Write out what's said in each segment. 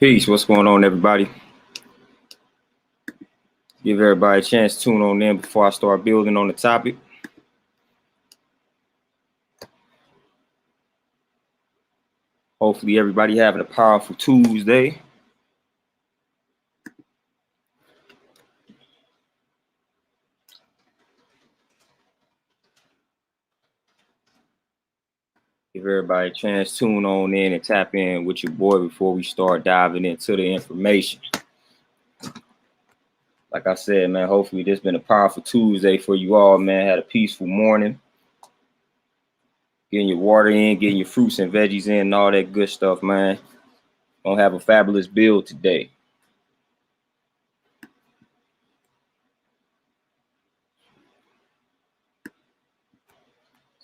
Peace. What's going on, everybody? Give everybody a chance to tune on in before I start building on the topic. Hopefully, everybody having a powerful Tuesday. Give everybody a chance to tune on in and tap in with your boy before we start diving into the information. Like I said, man, hopefully this been a powerful Tuesday for you all, man. Had a peaceful morning. Getting your water in, getting your fruits and veggies in, and all that good stuff, man. Gonna have a fabulous build today.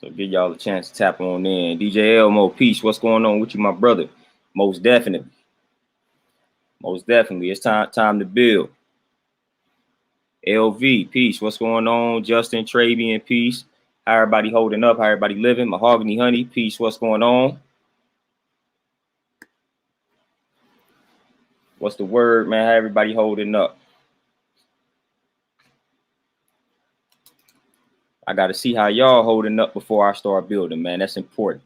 So give y'all a chance to tap on in. DJ Elmo, peace. What's going on with you, my brother? Most definitely. Most definitely. It's time to build. LV, peace. What's going on? Justin, Travian, peace. How everybody holding up? How everybody living? Mahogany Honey, peace. What's going on? What's the word, man? How everybody holding up? I got to see how y'all holding up before I start building, man. That's important.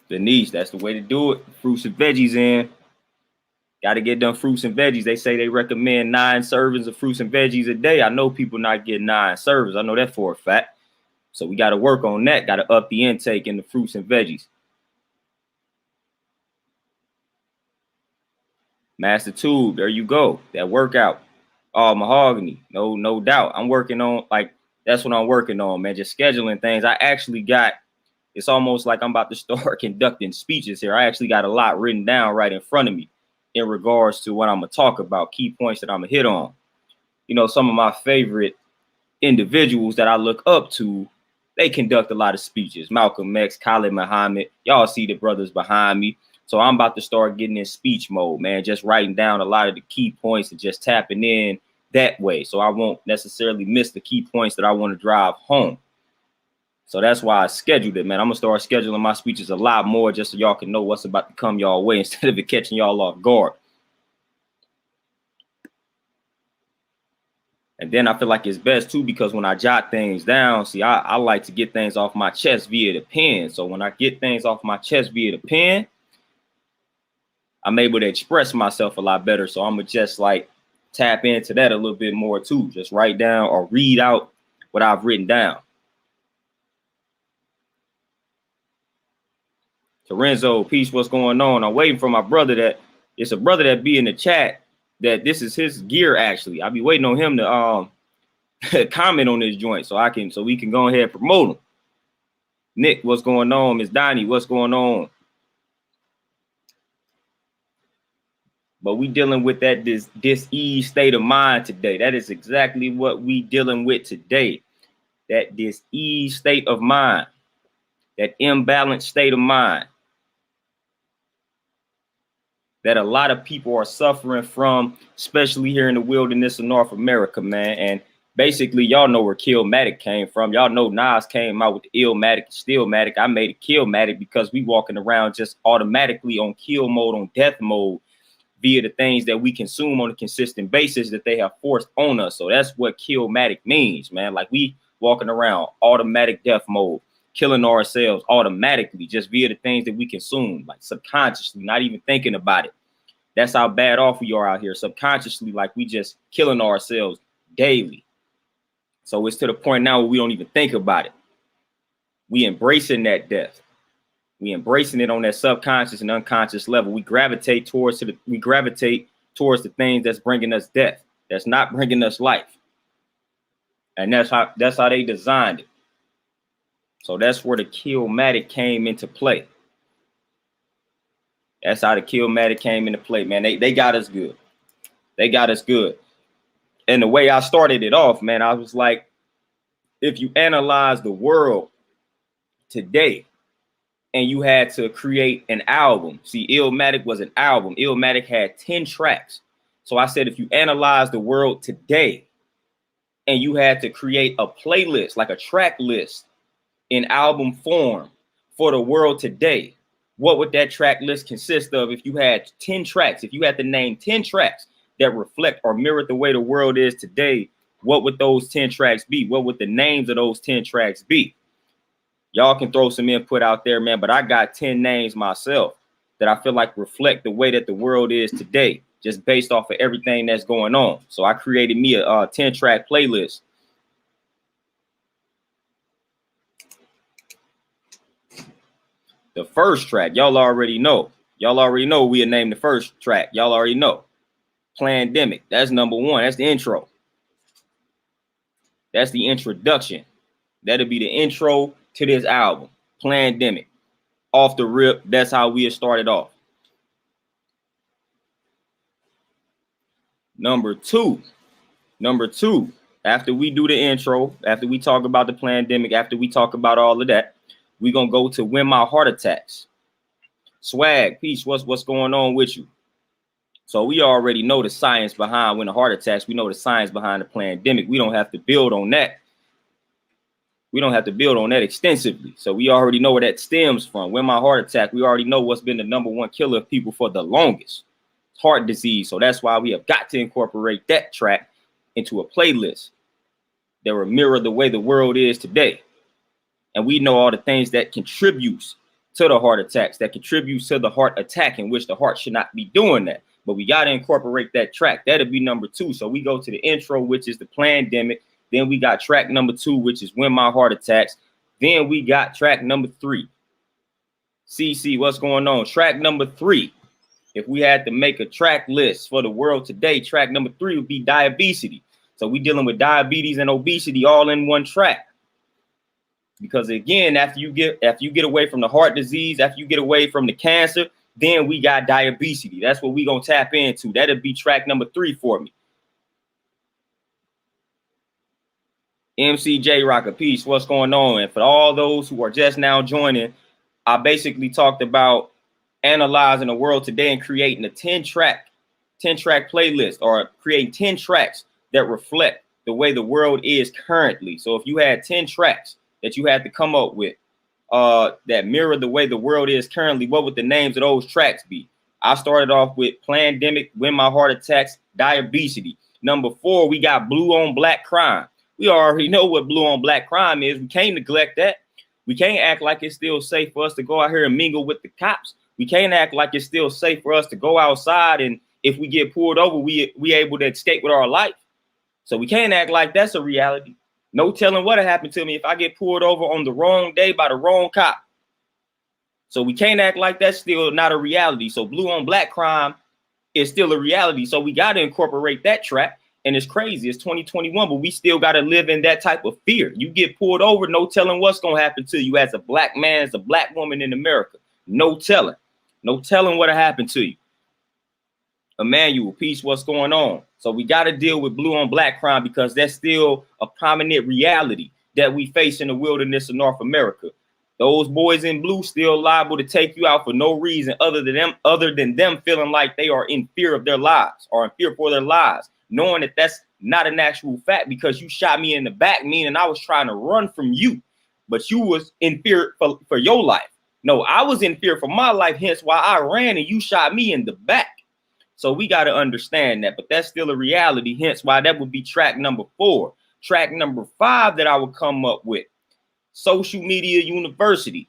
Denise, that's the way to do it. Fruits and veggies in. Got to get them fruits and veggies. They say they recommend 9 servings of fruits and veggies a day. I know people not getting 9 servings. I know that for a fact. So we got to work on that. Got to up the intake in the fruits and veggies. Master Tube, there you go. That workout. Oh, Mahogany. No doubt. I'm working on, that's what I'm working on, man. Just scheduling things. I actually got, it's almost like I'm about to start conducting speeches here. I actually got a lot written down right in front of me in regards to what I'm going to talk about, key points that I'm going to hit on. You know, some of my favorite individuals that I look up to, they conduct a lot of speeches. Malcolm X, Khalid Muhammad. Y'all see the brothers behind me. So I'm about to start getting in speech mode, man, just writing down a lot of the key points and just tapping in that way. So I won't necessarily miss the key points that I want to drive home. So that's why I scheduled it, man. I'm going to start scheduling my speeches a lot more just so y'all can know what's about to come y'all way instead of it catching y'all off guard. And then I feel like it's best, too, because when I jot things down, see, I like to get things off my chest via the pen. So when I get things off my chest via the pen, I'm able to express myself a lot better. So I'm going to just like tap into that a little bit more, too. Just write down or read out what I've written down. Lorenzo, peace, what's going on? I'm waiting for my brother that it's a brother that be in the chat that this is his gear, actually. I'll be waiting on him to comment on this joint so we can go ahead and promote him. Nick, what's going on? Miss Donnie, what's going on? But we dealing with that dis-ease state of mind today. That is exactly what we dealing with today. That dis-ease state of mind, that imbalanced state of mind that a lot of people are suffering from, especially here in the wilderness of North America, man. And basically, y'all know where Killmatic came from. Y'all know Nas came out with the Illmatic, Stillmatic. I made it Killmatic because we walking around just automatically on kill mode, on death mode, via the things that we consume on a consistent basis that they have forced on us. So that's what Killmatic means, man. Like we walking around automatic death mode, killing ourselves automatically just via the things that we consume, like subconsciously, not even thinking about it. That's how bad off we are out here subconsciously, like we just killing ourselves daily. So it's to the point now where we don't even think about it. We embracing that death. We embracing it on that subconscious and unconscious level. We gravitate towards the things that's bringing us death, that's not bringing us life. And that's how they designed it. So that's where the Killmatic came into play. That's how the Killmatic came into play, man. They got us good. They got us good. And the way I started it off, man, I was like, if you analyze the world today and you had to create an album, see, Illmatic was an album. Illmatic had 10 tracks. So I said, if you analyze the world today and you had to create a playlist, like a track list, in album form for the world today, what would that track list consist of if you had 10 tracks? If you had to name 10 tracks that reflect or mirror the way the world is today, what would those 10 tracks be? What would the names of those 10 tracks be? Y'all can throw some input out there, man, but I got 10 names myself that I feel like reflect the way that the world is today, just based off of everything that's going on. So I created me a 10-track playlist. The first track, y'all already know. Y'all already know we'll name the first track. Y'all already know. Plandemic. That's number one. That's the intro. That's the introduction. That'll be the intro to this album. Plandemic. Off the rip, that's how we had started off. Number two, after we do the intro, after we talk about the pandemic, after we talk about all of that, we're going to go to When My Heart Attacks. Swag, peace, what's going on with you? So we already know the science behind when the heart attacks. We know the science behind the pandemic. We don't have to build on that. We don't have to build on that extensively. So we already know where that stems from. When my heart attack, we already know what's been the number one killer of people for the longest. Heart disease. So that's why we have got to incorporate that track into a playlist that will mirror the way the world is today. And we know all the things that contributes to the heart attacks, that contributes to the heart attack, in which the heart should not be doing that. But we got to incorporate that track. That'll be number two. So we go to the intro, which is the pandemic. Then we got track number two, which is When My Heart Attacks. Then we got track number three. CC, what's going on? Track number three. If we had to make a track list for the world today, track number three would be diabetes. So we dealing with diabetes and obesity all in one track. Because again, after you get away from the heart disease, after you get away from the cancer, then we got diabetes. That's what we gonna tap into. That'll be track number three for me. MCJ Rocker, peace. What's going on? And for all those who are just now joining, I basically talked about analyzing the world today and creating a 10-track playlist, or creating 10 tracks that reflect the way the world is currently. So if you had 10 tracks that you had to come up with that mirror the way the world is currently, what would the names of those tracks be? I started off with Plandemic, When My Heart Attacks, Diabetes. Number 4, we got Blue on Black Crime. We already know what blue on black crime is. We can't neglect that. We can't act like it's still safe for us to go out here and mingle with the cops. We can't act like it's still safe for us to go outside, and if we get pulled over, we able to escape with our life. So we can't act like that's a reality. No telling what'll happen to me if I get pulled over on the wrong day by the wrong cop. So we can't act like that's still not a reality. So blue on black crime is still a reality. So we got to incorporate that track. And it's crazy. It's 2021, but we still got to live in that type of fear. You get pulled over, no telling what's going to happen to you as a black man, as a black woman in America. No telling. No telling what'll happen to you. Emmanuel, peace, what's going on? So we got to deal with blue on black crime, because that's still a prominent reality that we face in the wilderness of North America. Those boys in blue still liable to take you out for no reason other than them feeling like they are in fear of their lives, or in fear for their lives, knowing that that's not an actual fact, because you shot me in the back, meaning I was trying to run from you, but you was in fear for your life. No, I was in fear for my life, hence why I ran and you shot me in the back. So we got to understand that, but that's still a reality, hence why that would be track number 4. Track number 5 that I would come up with, Social Media University.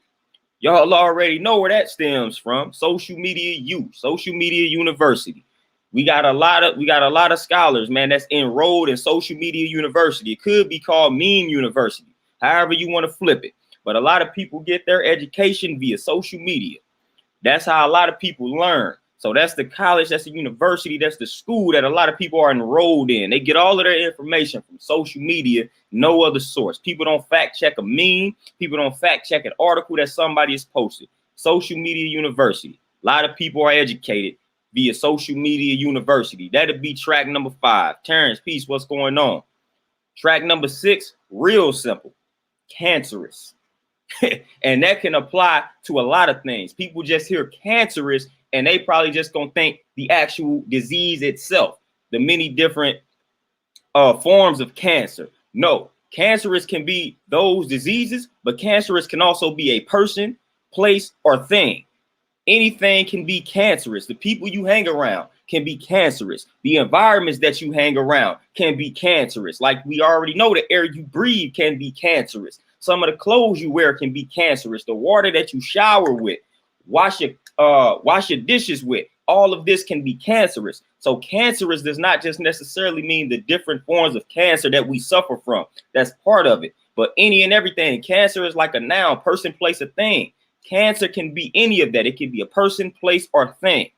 Y'all already know where that stems from. Social Media U, Social Media University. We got a lot of scholars, man, that's enrolled in Social Media University. It could be called Meme University, however you want to flip it. But a lot of people get their education via social media. That's how a lot of people learn. So that's the college, that's the university, that's the school that a lot of people are enrolled in. They get all of their information from social media, no other source. People don't fact check a meme. People don't fact check an article that somebody has posted. Social Media University. A lot of people are educated via Social Media University. That'll be track number 5. Terrence, peace, what's going on? Track number 6, real simple, cancerous. And that can apply to a lot of things. People just hear cancerous and they probably just gonna think the actual disease itself, the many different forms of cancer. No, Cancerous can be those diseases, but cancerous can also be a person, place, or thing. Anything can be cancerous. The people you hang around can be cancerous. The environments that you hang around can be cancerous. Like we already know, the air you breathe can be cancerous. Some of the clothes you wear can be cancerous. The water that you shower with, wash your dishes with, all of this can be cancerous. So cancerous does not just necessarily mean the different forms of cancer that we suffer from. That's part of it. But any and everything. Cancer is like a noun, person, place, a thing. Cancer can be any of that. It can be a person, place, or thing.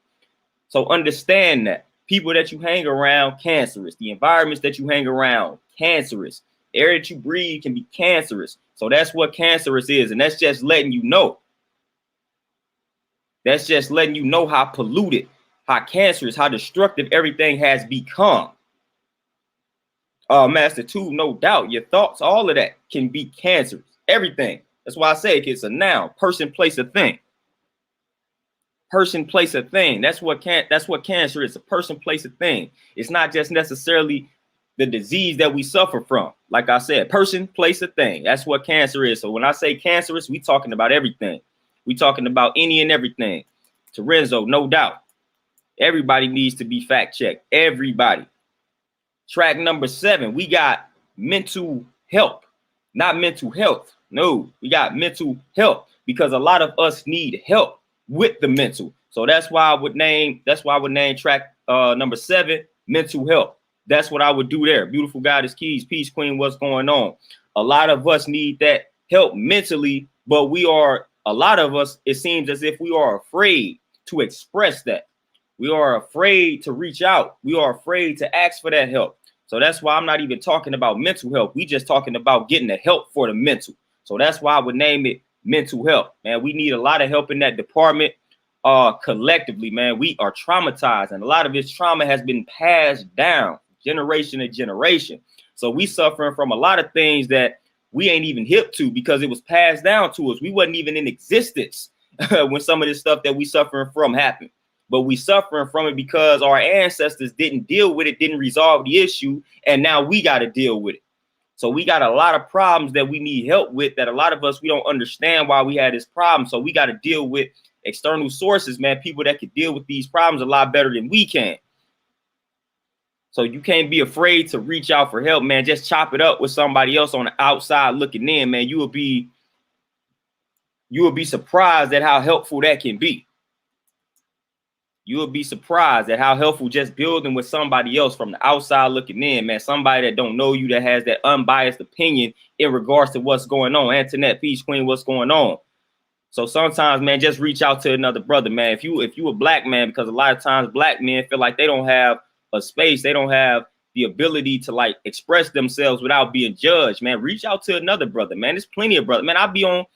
So understand that. People that you hang around, cancerous. The environments that you hang around, cancerous. The air that you breathe can be cancerous. So that's what cancerous is. And that's just letting you know. That's just letting you know how polluted, how cancerous, how destructive everything has become. Master 2, no doubt. Your thoughts, all of that can be cancerous. Everything. That's why I say it's a noun. Person, place, a thing. Person, place, a thing. That's what cancer is. A person, place, a thing. It's not just necessarily the disease that we suffer from. Like I said, person, place, a thing. That's what cancer is. So when I say cancerous, we talking about everything. We talking about any and everything. Terenzo, no doubt. Everybody needs to be fact checked. Everybody. Track number 7, we got mental health, not mental health. No, we got mental health because a lot of us need help with the mental. So that's why I would name track number 7, mental health. That's what I would do there. Beautiful Goddess Keys, Peace Queen, what's going on? A lot of us need that help mentally, but a lot of us, it seems as if we are afraid to express that. We are afraid to reach out. We are afraid to ask for that help. So that's why I'm not even talking about mental health. We just talking about getting the help for the mental. So that's why I would name it mental health. Man, we need a lot of help in that department. Collectively, man, we are traumatized, and a lot of this trauma has been passed down generation to generation. So we suffering from a lot of things that we ain't even hip to because it was passed down to us. We wasn't even in existence when some of this stuff that we suffering from happened. But we suffering from it because our ancestors didn't deal with it, didn't resolve the issue, and now we got to deal with it. So we got a lot of problems that we need help with that a lot of us, we don't understand why we had this problem. So we got to deal with external sources, man, people that could deal with these problems a lot better than we can. So you can't be afraid to reach out for help, man. Just chop it up with somebody else on the outside looking in, man. You will be surprised at how helpful that can be. You will be surprised at how helpful just building with somebody else from the outside looking in, man. Somebody that don't know you, that has that unbiased opinion in regards to what's going on. Antoinette, Peace Queen, what's going on? So sometimes, man, just reach out to another brother, man. If you a black man, because a lot of times black men feel like they don't have a space, they don't have the ability to like express themselves without being judged, man. Reach out to another brother, man. There's plenty of brothers, man. I be on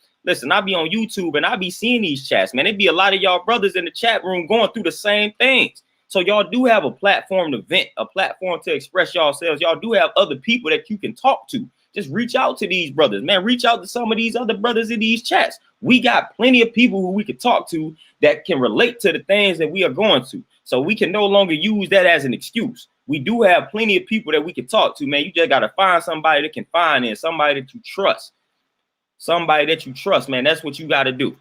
YouTube and I be seeing these chats, man. It be a lot of y'all brothers in the chat room going through the same things. So y'all do have a platform to vent, a platform to express yourselves. Y'all do have other people that you can talk to. Just reach out to these brothers, man. Reach out to some of these other brothers in these chats. We got plenty of people who we can talk to that can relate to the things that we are going to. So we can no longer use that as an excuse. We do have plenty of people that we can talk to, man. You just got to find somebody that can find in, somebody that you trust. Somebody that you trust, man. That's what you got to do.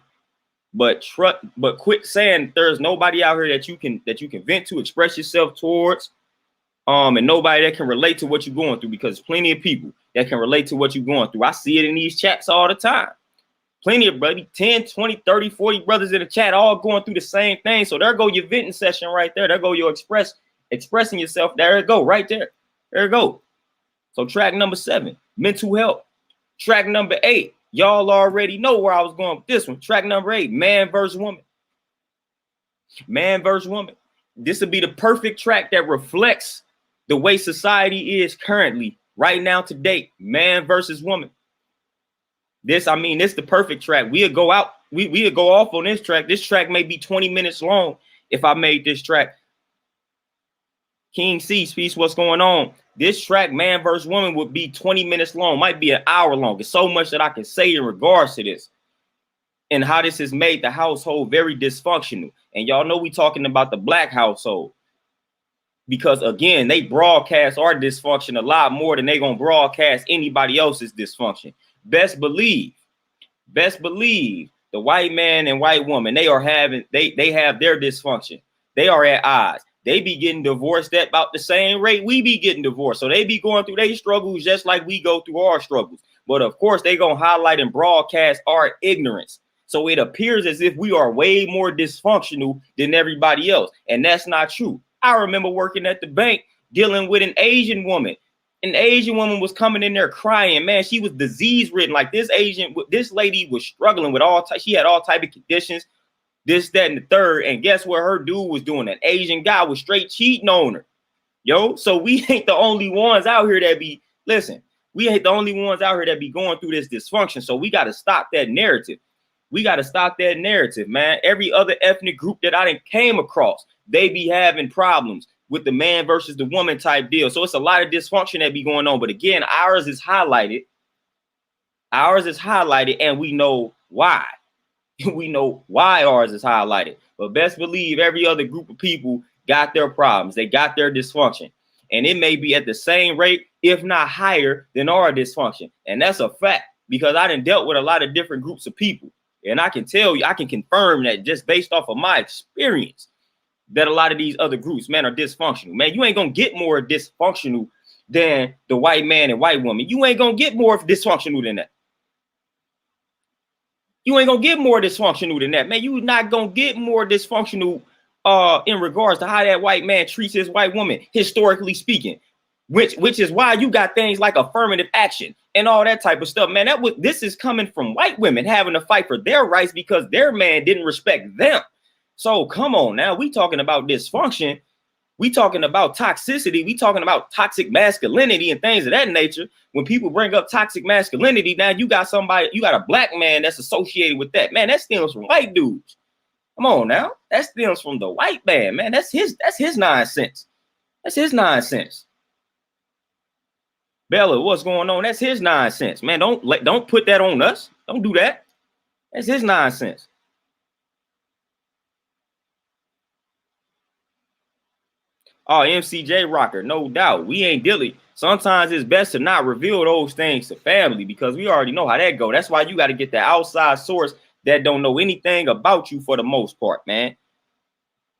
But quit saying there's nobody out here that you can vent to, express yourself towards, and nobody that can relate to what you're going through, because plenty of people that can relate to what you're going through. I see it in these chats all the time. Plenty of 10, 20, 30, 40 brothers in the chat all going through the same thing. So there go your venting session right there. There go your expressing yourself. There it go right there. There it go. So track number 7, mental health. Track number 8. Y'all already know where I was going with this one. Track number 8, man versus woman. Man versus woman. This would be the perfect track that reflects the way society is currently, right now, to date. Man versus woman. This the perfect track. We'll go off on this track. This track may be 20 minutes long if I made this track. King C, Peace, what's going on? This track, man versus woman, would be 20 minutes long, might be an hour long. There's so much that I can say in regards to this and how this has made the household very dysfunctional. And y'all know we talking about the black household. because again, they broadcast our dysfunction a lot more than they gonna broadcast anybody else's dysfunction. Best believe the white man and white woman, they have their dysfunction. They are at odds. They be getting divorced at about the same rate we be getting divorced. So they be going through their struggles just like we go through our struggles. But of course, they gonna highlight and broadcast our ignorance. So it appears as if we are way more dysfunctional than everybody else. And that's not true. I remember working at the bank dealing with an Asian woman. An Asian woman was coming in there crying, man. She was disease ridden. Like this lady was struggling with she had all type of conditions, this, that, and the third. And guess what her dude was doing? An Asian guy was straight cheating on her. Yo, so we ain't the only ones out here that be, listen, we ain't the only ones out here that be going through this dysfunction. So we got to stop that narrative. We got to stop that narrative, man. Every other ethnic group that I done came across, they be having problems with the man versus the woman type deal. So it's a lot of dysfunction that be going on. But again, ours is highlighted. Ours is highlighted, and we know why. We know why ours is highlighted. But best believe every other group of people got their problems. They got their dysfunction. And it may be at the same rate, if not higher, than our dysfunction. And that's a fact, because I done dealt with a lot of different groups of people. And I can tell you, I can confirm that just based off of my experience, that a lot of these other groups, man, are dysfunctional. Man, you ain't gonna get more dysfunctional than the white man and white woman. You ain't gonna get more dysfunctional than that. You ain't gonna get more dysfunctional than that, man. You not gonna get more dysfunctional in regards to how that white man treats his white woman, historically speaking, which is why you got things like affirmative action and all that type of stuff, man. This is coming from white women having to fight for their rights because their man didn't respect them. So come on now, we talking about dysfunction. We talking about toxicity. We talking about toxic masculinity and things of that nature. When people bring up toxic masculinity, now you got a black man that's associated with that. Man, that stems from white dudes. Come on now. That stems from the white man, man. That's his nonsense. That's his nonsense. Bella, what's going on? That's his nonsense, man. Don't put that on us. Don't do that. That's his nonsense. Oh, MCJ Rocker, no doubt. We ain't dilly. Sometimes it's best to not reveal those things to family because we already know how that go. That's why you got to get the outside source that don't know anything about you for the most part, man.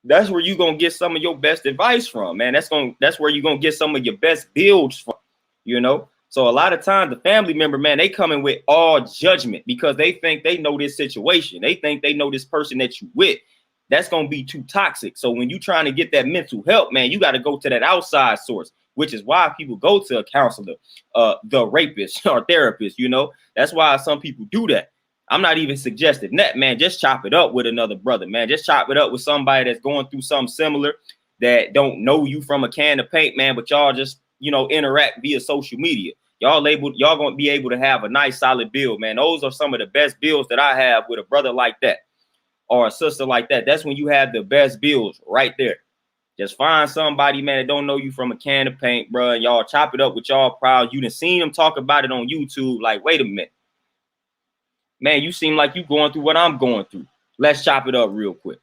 That's where you're going to get some of your best advice from, man. That's where you're going to get some of your best builds from, you know. So a lot of times the family member, man, they come in with all judgment because they think they know this situation. They think they know this person that you with. That's going to be too toxic. So when you're trying to get that mental help, man, you got to go to that outside source, which is why people go to a counselor, the rapist or therapist, you know. That's why some people do that. I'm not even suggesting that, man. Just chop it up with another brother, man. Just chop it up with somebody that's going through something similar that don't know you from a can of paint, man, but y'all just, you know, interact via social media. Y'all going to be able to have a nice solid build, man. Those are some of the best builds that I have with a brother like that or a sister like that. That's when you have the best builds right there. Just find somebody, man, that don't know you from a can of paint, bro. And y'all chop it up with y'all proud. You done seen them talk about it on YouTube. Like, wait a minute. Man, you seem like you going through what I'm going through. Let's chop it up real quick.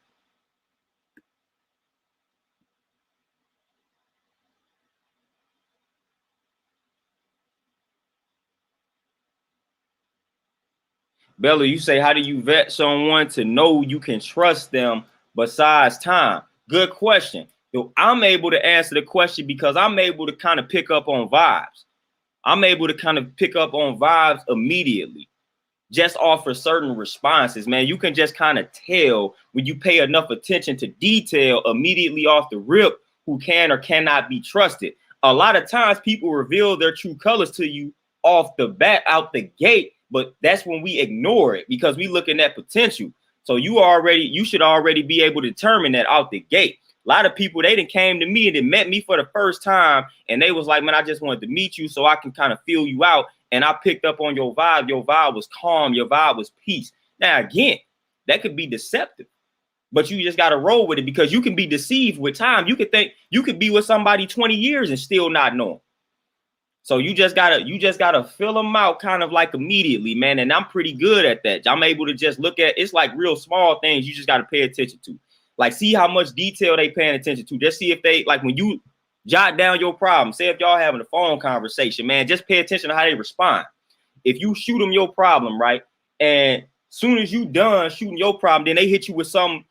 Bella, you say, how do you vet someone to know you can trust them besides time? Good question. So I'm able to answer the question because I'm able to kind of pick up on vibes. I'm able to kind of pick up on vibes immediately. Just offer certain responses, man. You can just kind of tell when you pay enough attention to detail immediately off the rip who can or cannot be trusted. A lot of times people reveal their true colors to you off the bat, out the gate, but that's when we ignore it because we looking at potential. So you should already be able to determine that out the gate. A lot of people, they done came to me and they met me for the first time and they was like, man, I just wanted to meet you so I can kind of feel you out. And I picked up on your vibe. Your vibe was calm. Your vibe was peace. Now, again, that could be deceptive, but you just got to roll with it because you can be deceived with time. You could think you could be with somebody 20 years and still not know them. So you just gotta fill them out kind of like immediately, man. And I'm pretty good at that. I'm able to just look at, it's like real small things you just got to pay attention to. Like, see how much detail they paying attention to. Just see if they, like, when you Jot down your problem. Say if y'all having a phone conversation, man, just pay attention to how they respond. If you shoot them your problem, right, and soon as you done shooting your problem, then they hit you with something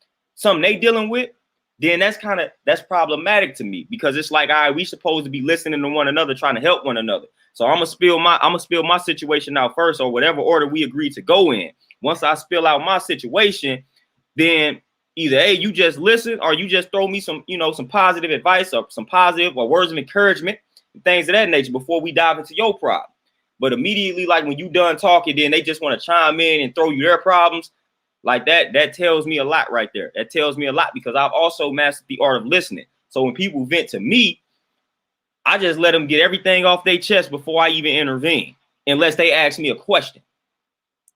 they dealing with, then that's problematic to me, because it's like, all right, we supposed to be listening to one another, trying to help one another. So I'm gonna spill my situation out first, or whatever order we agreed to go in. Once I spill out my situation, then either hey, you just listen, or you just throw me some positive advice, or some positive or words of encouragement, and things of that nature before we dive into your problem. But immediately, like when you done talking, then they just want to chime in and throw you their problems. Like that tells me a lot right there. That tells me a lot, because I've also mastered the art of listening. So when people vent to me, I just let them get everything off their chest before I even intervene, unless they ask me a question.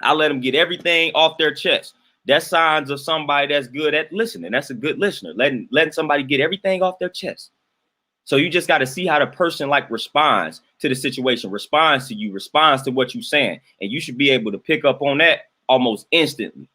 I let them get everything off their chest. That's signs of somebody that's good at listening. That's a good listener, letting somebody get everything off their chest. So you just got to see how the person like responds to the situation, responds to you, responds to what you're saying. And you should be able to pick up on that almost instantly.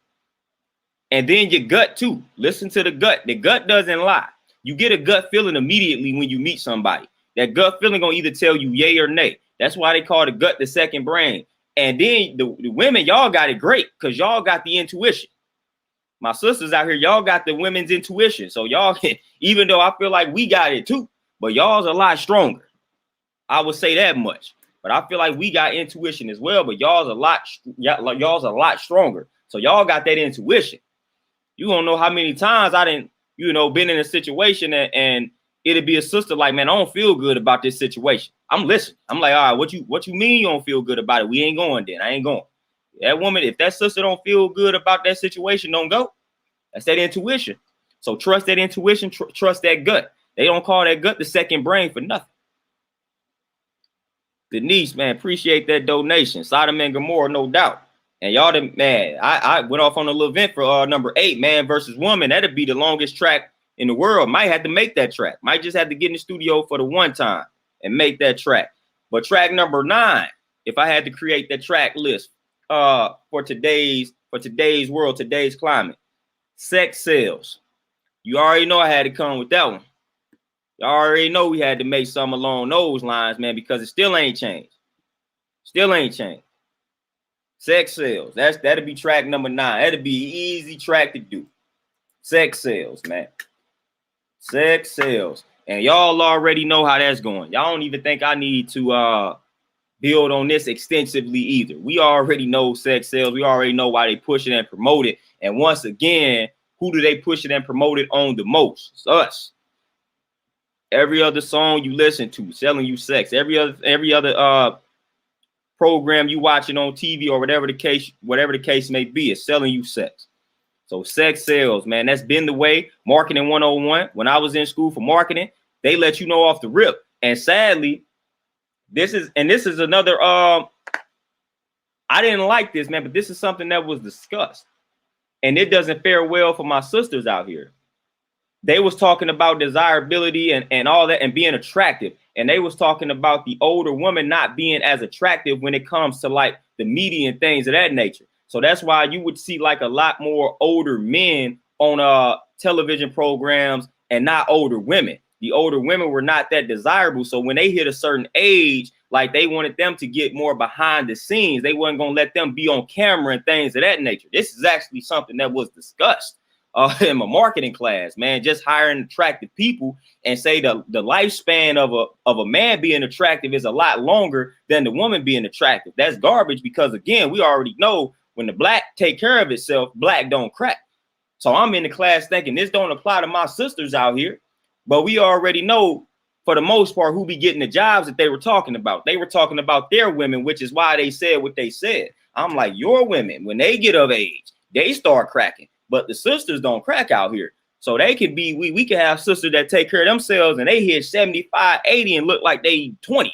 And then your gut too. Listen to the gut. The gut doesn't lie. You get a gut feeling immediately when you meet somebody. That gut feeling gonna either tell you yay or nay. That's why they call the gut the second brain. And then the women, y'all got it great, because y'all got the intuition. My sisters out here, y'all got the women's intuition. So y'all, even though I feel like we got it too, but y'all's a lot stronger. I would say that much. But I feel like we got intuition as well, but y'all's a lot stronger. So y'all got that intuition. You don't know how many times I didn't, been in a situation and it'd be a sister like, man, I don't feel good about this situation. I'm listening. I'm like, all right, what you mean you don't feel good about it? We ain't going then. I ain't going. That woman, if that sister don't feel good about that situation, don't go. That's that intuition. So trust that intuition, trust that gut. They don't call that gut the second brain for nothing. Denise, man, appreciate that donation. Sodom and Gomorrah, no doubt. And y'all, man, I went off on a little event for number 8, man versus woman. That'd be the longest track in the world. Might have to make that track. Might just have to get in the studio for the one time and make that track. But track number 9, if I had to create that track list for today's world, today's climate, sex sells. You already know I had to come with that one. Y'all already know we had to make some along those lines, man, because it still ain't changed. Still ain't changed. Sex sells. That'll be track number 9. That'll be an easy track to do. Sex sells, man. Sex sells. And y'all already know how that's going. Y'all don't even think I need to build on this extensively either. We already know sex sells. We already know why they push it and promote it. And once again, who do they push it and promote it on the most? It's us. Every other song you listen to selling you sex. Every other program you watching on TV or whatever the case may be is selling you sex. So sex sells, man. That's been the way. Marketing 101. When I was in school for marketing, they let you know off the rip. And sadly, this is another I didn't like this, man, but this is something that was discussed. And it doesn't fare well for my sisters out here. They was talking about desirability and all that and being attractive. And they was talking about the older woman not being as attractive when it comes to like the media and things of that nature. So that's why you would see like a lot more older men on television programs and not older women. The older women were not that desirable. So when they hit a certain age, like they wanted them to get more behind the scenes. They wasn't going to let them be on camera and things of that nature. This is actually something that was discussed in my marketing class, man. Just hiring attractive people and say the lifespan of a man being attractive is a lot longer than the woman being attractive. That's garbage, because again, we already know when the black take care of itself, black don't crack. So I'm in the class thinking this don't apply to my sisters out here, but we already know for the most part who be getting the jobs that they were talking about. They were talking about their women, which is why they said what they said. I'm like, your women, when they get of age, they start cracking. But the sisters don't crack out here. So they could be, we can have sisters that take care of themselves and they hit 75, 80 and look like they 20,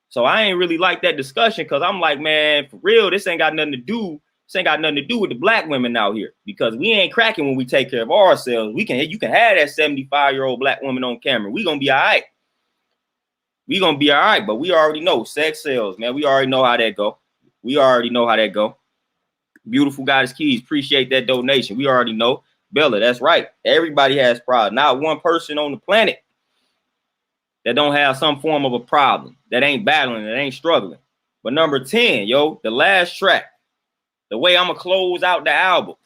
So I ain't really like that discussion, because I'm like, man, for real, this ain't got nothing to do. This ain't got nothing to do with the black women out here, because we ain't cracking when we take care of ourselves. You can have that 75-year-old black woman on camera. We gonna be all right. We gonna be all right, but we already know sex sells, man. We already know how that go. Beautiful Goddess Keys, appreciate that donation. We already know. Bella, that's right. Everybody has problems. Not one person on the planet that don't have some form of a problem, that ain't battling, that ain't struggling. But number 10, yo, the last track, the way I'm gonna close out the album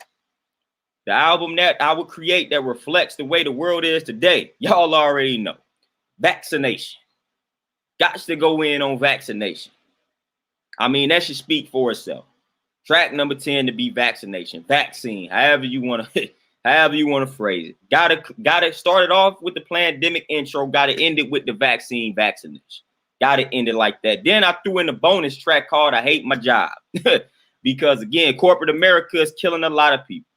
that I would create that reflects the way the world is today. Y'all already know. Vaccination. Got to go in on Vaccination. I mean, that should speak for itself. Track number 10 to be Vaccination, vaccine, however you want to phrase it. Gotta start it off with the pandemic intro, gotta end it with the vaccination. Gotta end it like that. Then I threw in a bonus track called I Hate My Job. Because again, corporate America is killing a lot of people.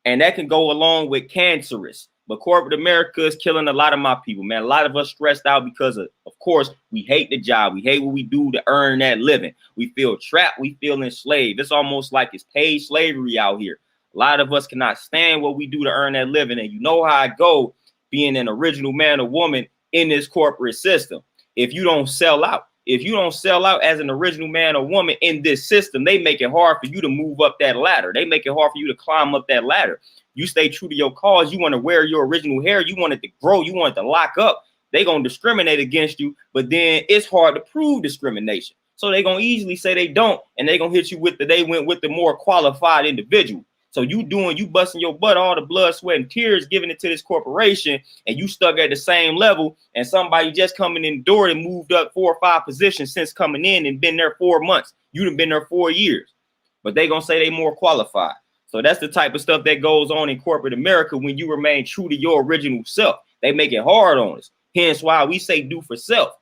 And that can go along with cancerous. But corporate America is killing a lot of my people, man. A lot of us stressed out because of course, we hate the job. We hate what we do to earn that living. We feel trapped. We feel enslaved. It's almost like it's paid slavery out here. A lot of us cannot stand what we do to earn that living. And you know how I go being an original man or woman in this corporate system. If you don't sell out as an original man or woman in this system, they make it hard for you to move up that ladder. They make it hard for you to climb up that ladder. You stay true to your cause. You want to wear your original hair. You want it to grow. You want it to lock up. They're going to discriminate against you, but then it's hard to prove discrimination. So they're going to easily say they don't, and they're going to hit you with they went with the more qualified individual. So you busting your butt, all the blood, sweat, and tears, giving it to this corporation, and you stuck at the same level, and somebody just coming in the door and moved up 4 or 5 positions since coming in and been there 4 months. You'd have been there 4 years, but they going to say they more qualified. So that's the type of stuff that goes on in corporate America when you remain true to your original self. They make it hard on us. Hence why we say do for self.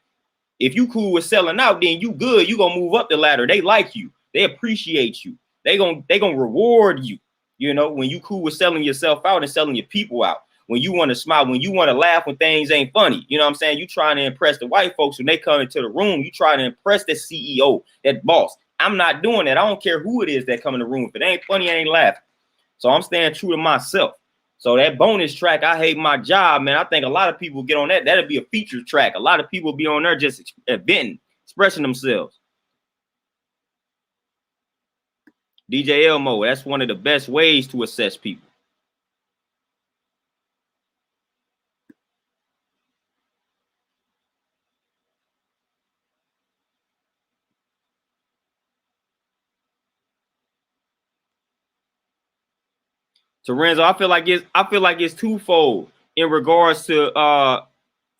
If you cool with selling out, then you good. You gonna move up the ladder. They like you. They appreciate you. They gonna reward you. You know, when you cool with selling yourself out and selling your people out. When you want to smile, when you want to laugh when things ain't funny. You know what I'm saying? You trying to impress the white folks when they come into the room. You trying to impress the CEO, that boss. I'm not doing that. I don't care who it is that come in the room. If it ain't funny, I ain't laughing. So I'm staying true to myself. So that bonus track, I Hate My Job, man, I think a lot of people get on that. That'll be a feature track. A lot of people be on there just venting, expressing themselves. DJ Elmo, that's one of the best ways to assess people. Terenzo, I feel like it's twofold in regards to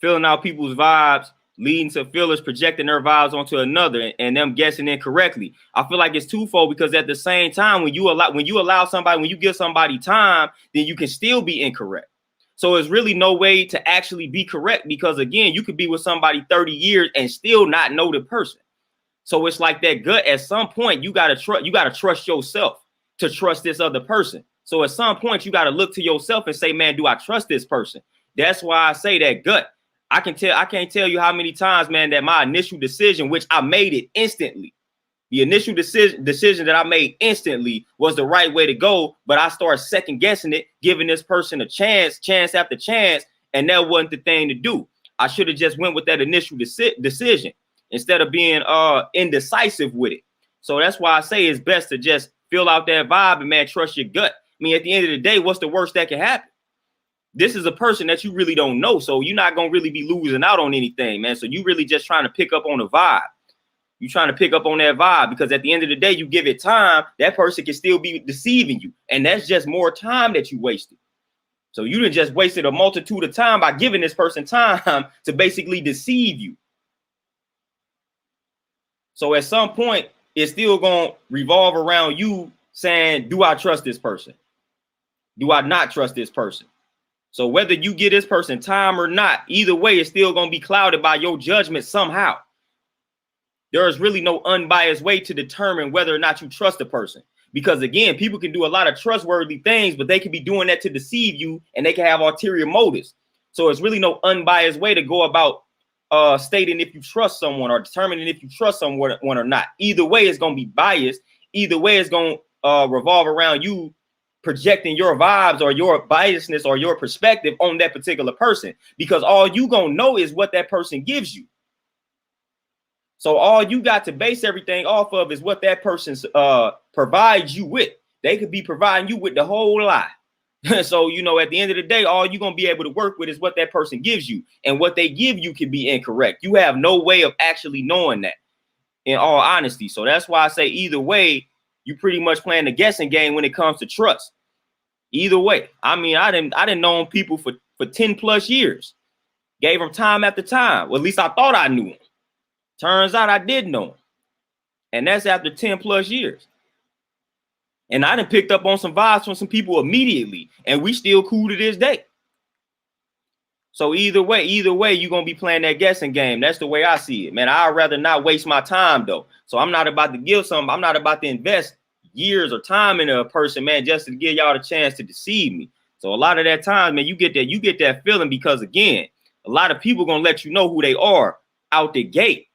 filling out people's vibes, leading to fillers projecting their vibes onto another and them guessing incorrectly. I feel like it's twofold because at the same time, when you give somebody time, then you can still be incorrect. So it's really no way to actually be correct because again, you could be with somebody 30 years and still not know the person. So it's like that gut. At some point, you gotta trust yourself to trust this other person. So at some point, you got to look to yourself and say, man, do I trust this person? That's why I say that gut. I can't tell you how many times, man, that my initial decision, which I made it instantly, the initial decision that I made instantly was the right way to go. But I started second guessing it, giving this person a chance after chance. And that wasn't the thing to do. I should have just went with that initial decision instead of being indecisive with it. So that's why I say it's best to just fill out that vibe and, man, trust your gut. I mean, at the end of the day, what's the worst that can happen? This is a person that you really don't know. So you're not going to really be losing out on anything, man. So you really just trying to pick up on the vibe. You're trying to pick up on that vibe because at the end of the day, you give it time, that person can still be deceiving you. And that's just more time that you wasted. So you done just wasted a multitude of time by giving this person time to basically deceive you. So at some point, it's still going to revolve around you saying, do I trust this person? Do I not trust this person? So whether you give this person time or not, either way, it's still going to be clouded by your judgment somehow. There is really no unbiased way to determine whether or not you trust a person. Because again, people can do a lot of trustworthy things, but they can be doing that to deceive you and they can have ulterior motives. So it's really no unbiased way to go about stating if you trust someone or determining if you trust someone or not. Either way, it's going to be biased. Either way, it's going to revolve around you projecting your vibes or your biasness or your perspective on that particular person, because all you gonna know is what that person gives you. So all you got to base everything off of is what that person provides you with. They could be providing you with the whole lie. So, you know, at the end of the day, all you're going to be able to work with is what that person gives you. And what they give you can be incorrect. You have no way of actually knowing that, in all honesty. So that's why I say either way, you pretty much playing the guessing game when it comes to trust. Either way. I mean, I didn't know people for 10 plus years. Gave them time after time. Well, at least I thought I knew them. Turns out I did know them. And that's after 10 plus years. And I done picked up on some vibes from some people immediately. And we still cool to this day. So either way, you're going to be playing that guessing game. That's the way I see it, man. I'd rather not waste my time, though. So I'm not about to give something. I'm not about to invest years or time into a person, man, just to give y'all the chance to deceive me. So a lot of that time, man, you get that feeling because, again, a lot of people going to let you know who they are out the gate.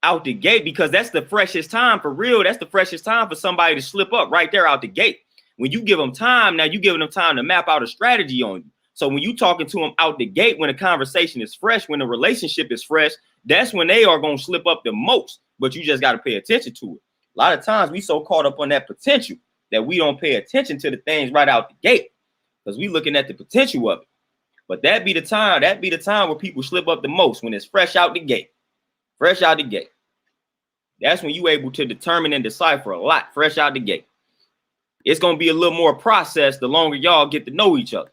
Out the gate, because that's the freshest time for real. That's the freshest time for somebody to slip up right there out the gate. When you give them time, now you're giving them time to map out a strategy on you. So when you talking to them out the gate, when the conversation is fresh, when the relationship is fresh, that's when they are going to slip up the most. But you just got to pay attention to it. A lot of times we so caught up on that potential that we don't pay attention to the things right out the gate because we looking at the potential of it. But that be the time where people slip up the most, when it's fresh out the gate. Fresh out the gate. That's when you able to determine and decipher a lot fresh out the gate. It's going to be a little more process the longer y'all get to know each other.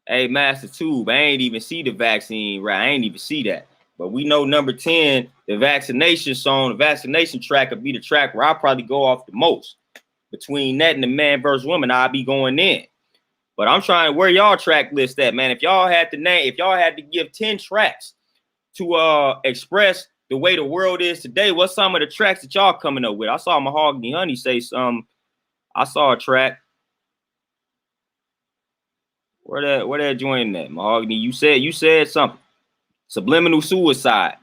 Hey, Master Tube, I ain't even see the vaccine, right? I ain't even see that. But we know number 10, the vaccination song, the vaccination track would be the track where I'll probably go off the most. Between that and the man versus woman, I'll be going in. But I'm trying, where y'all track list at, man? If y'all had to give 10 tracks to express the way the world is today, what's some of the tracks that y'all coming up with? I saw Mahogany Honey say some. I saw a track. Where that joint at? Mahogany, you said something. Subliminal Suicide.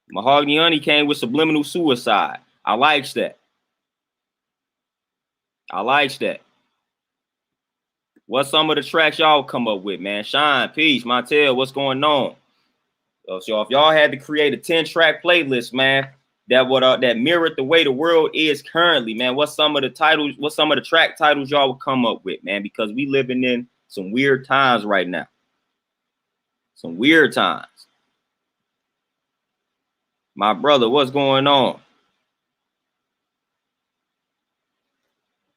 Mahogany Honey came with Subliminal Suicide. I likes that. What's some of the tracks y'all come up with, man? Shine, Peace, Montel, what's going on? So if y'all had to create a 10-track playlist, man, that mirrored the way the world is currently, man, what's some of the track titles y'all would come up with, man? Because we living in some weird times right now. Some weird times. My brother, what's going on?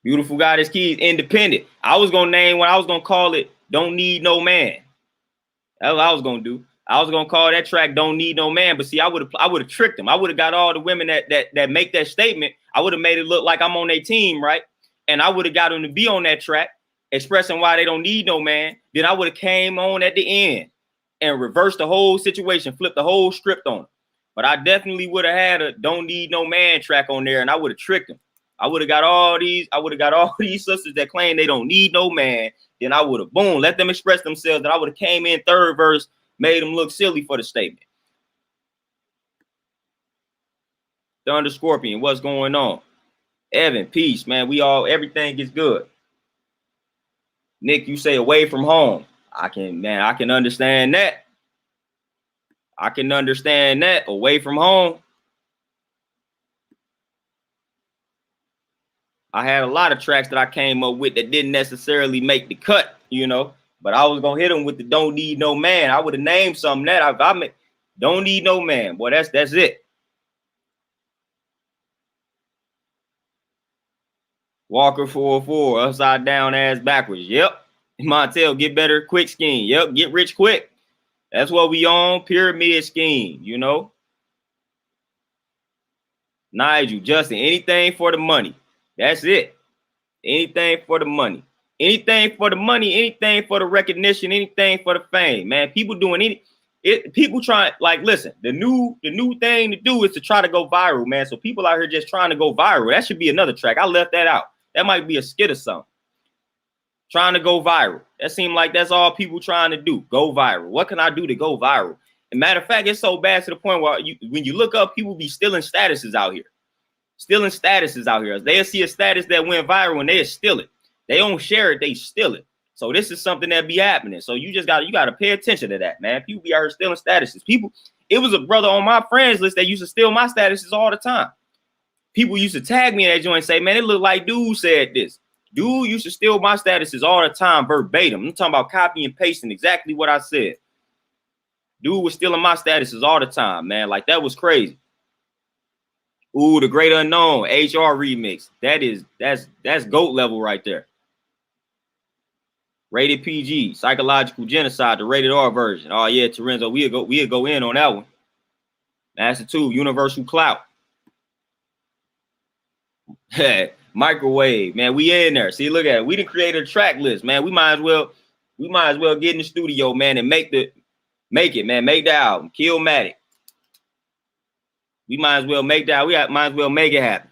Beautiful Goddess Keys, Independent. I was going to call it Don't Need No Man. That's what I was going to do. I was going to call that track Don't Need No Man. But see, I would have tricked them. I would have got all the women that make that statement. I would have made it look like I'm on their team, right? And I would have got them to be on that track, expressing why they don't need no man. Then I would have came on at the end and reversed the whole situation, flipped the whole script on them. But I definitely would have had a Don't Need No Man track on there, and I would have tricked them. I would have got all these sisters that claim they don't need no man. Then I would have, boom, let them express themselves. Then I would have came in third verse, made them look silly for the statement. Thunder Scorpion, what's going on? Evan, peace, man. Everything is good. Nick, you say away from home. I can understand that. I can understand that. Away from home. I had a lot of tracks that I came up with that didn't necessarily make the cut, you know, but I was going to hit them with the Don't Need No Man. I would have named something that I mean, Don't Need No Man. Boy, that's it. Walker 404, upside down, ass backwards. Yep. Montel, get better, quick scheme. Yep. Get rich quick. That's what we on. Pyramid scheme, you know. Nigel, Justin, anything for the money. That's it. Anything for the money. Anything for the money, anything for the recognition, anything for the fame, man. People doing people trying, like, listen, the new thing to do is to try to go viral, man. So people out here just trying to go viral. That should be another track. I left that out. That might be a skit or something. Trying to go viral. That seems like that's all people trying to do. Go viral. What can I do to go viral? And matter of fact, it's so bad to the point where when you look up, people be stealing statuses out here. Stealing statuses out here. They'll see a status that went viral and they'll steal it. They don't share it, they steal it. So this is something that be happening. So you got to pay attention to that, man. People be out here stealing statuses. People, It was a brother on my friends list that used to steal my statuses all the time. People used to tag me in that joint and say, man, it looked like dude said this. Dude used to steal my statuses all the time, verbatim. I'm talking about copy and pasting exactly what I said. Dude was stealing my statuses all the time, man. Like, that was crazy. Ooh, the Great Unknown, HR remix. That's GOAT level right there. Rated PG, Psychological Genocide, the rated R version. Oh yeah, Terenzo, we'll go in on that one. Master 2, Universal Clout. Microwave, man. We in there. See, look at it. We done created a track list, man. We might as well get in the studio, man, and make it, man. Make the album. Killmatic. We might as well make that. Might as well make it happen.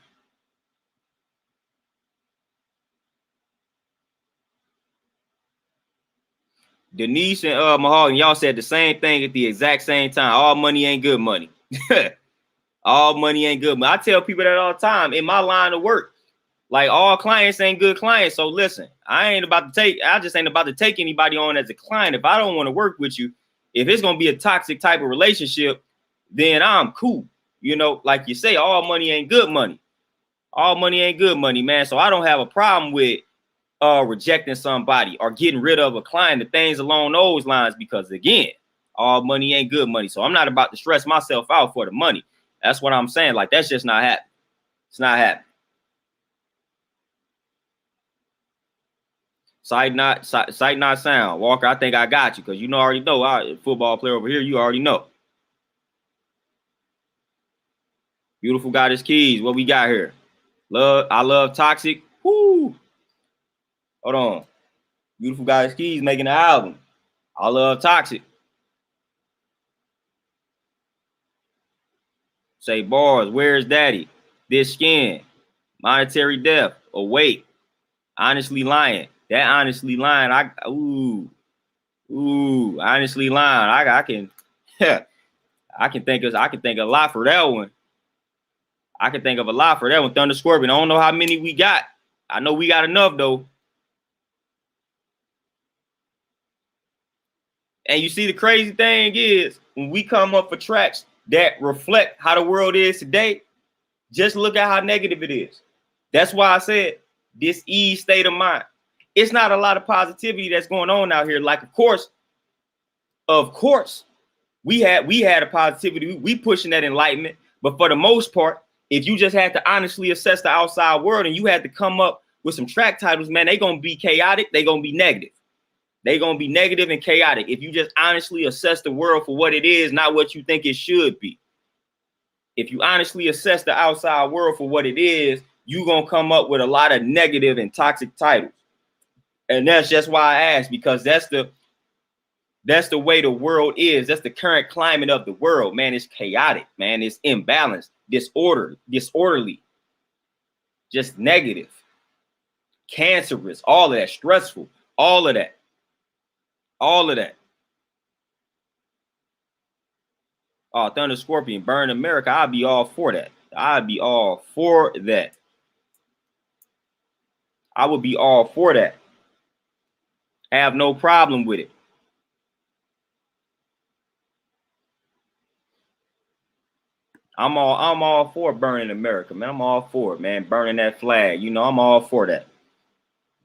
Denise and Mahogany, y'all said the same thing at the exact same time. All money ain't good money. All money ain't good money. I tell people that all the time in my line of work. Like, all clients ain't good clients. So listen, I just ain't about to take anybody on as a client. If I don't want to work with you, if it's gonna be a toxic type of relationship, then I'm cool. You know, like you say, all money ain't good money. All money ain't good money, man. So I don't have a problem with rejecting somebody or getting rid of a client and things along those lines, because again, all money ain't good money. So I'm not about to stress myself out for the money. That's what I'm saying. Like, that's just not happening. It's not happening. Sight not sound. Walker, I think I got you, because you know, already know, I football player over here, you already know. Beautiful Goddess Keys, what we got here? I love Toxic. Woo. Hold on. Beautiful Goddess Keys making an album. I love Toxic. Say bars, where's daddy? This skin. Monetary death. Awake. Honestly lying. That honestly lying. Honestly lying. I can I can think a lot for that one. I can think of a lot for that one. Thunder Scorpion. I don't know how many we got. I know we got enough though. And you see, the crazy thing is, when we come up for tracks that reflect how the world is today, just look at how negative it is. That's why I said this ease state of mind. It's not a lot of positivity that's going on out here. Like, of course, we had a positivity. We pushing that enlightenment. But for the most part, if you just had to honestly assess the outside world and you had to come up with some track titles, man, they gonna be chaotic. They gonna be negative. They gonna be negative and chaotic if you just honestly assess the world for what it is, not what you think it should be. If you honestly assess the outside world for what it is, you gonna come up with a lot of negative and toxic titles. And that's just why I asked, because that's the way the world is. That's the current climate of the world, man. It's chaotic, man. It's imbalanced, disorderly, just negative, cancerous, all of that, stressful, all of that. Oh, Thunder Scorpion, burn America. I'd be all for that. I would be all for that. Have no problem with it. I'm all for burning America, man. I'm all for it, man. Burning that flag. You know, I'm all for that.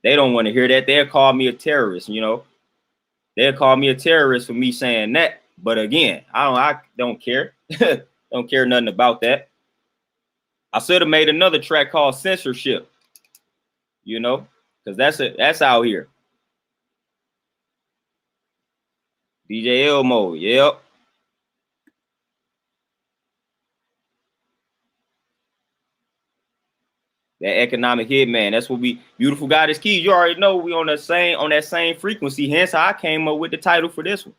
They don't want to hear that. They'll call me a terrorist, you know. They'll call me a terrorist for me saying that. But again, I don't care. Don't care nothing about that. I should have made another track called Censorship, you know, because that's out here. DJ Elmo, yep. That economic hitman. That's what we, Beautiful Goddess Keys. You already know we on that same frequency. Hence how I came up with the title for this one.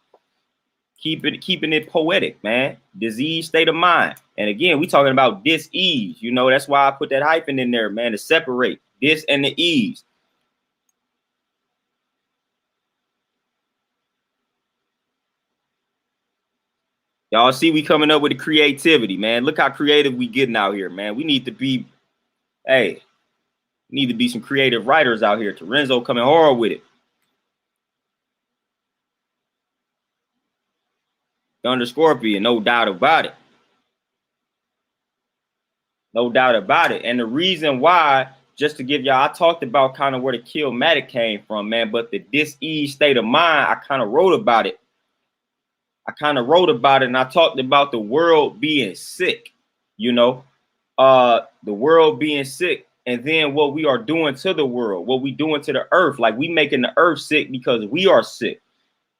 Keeping it poetic, man. Disease state of mind. And again, we talking about dis-ease. You know, that's why I put that hyphen in there, man, to separate this and the ease. Y'all see we coming up with the creativity, man. Look how creative we getting out here, man. We need to be, some creative writers out here. Terenzo coming hard with it. Thunder Scorpion, no doubt about it. No doubt about it. And the reason why, just to give y'all, I talked about kind of where the Killmatic came from, man. But the dis-ease state of mind, I kind of wrote about it. And I talked about the world being sick, you know, the world being sick. And then what we are doing to the world, what we doing to the earth, like we making the earth sick because we are sick.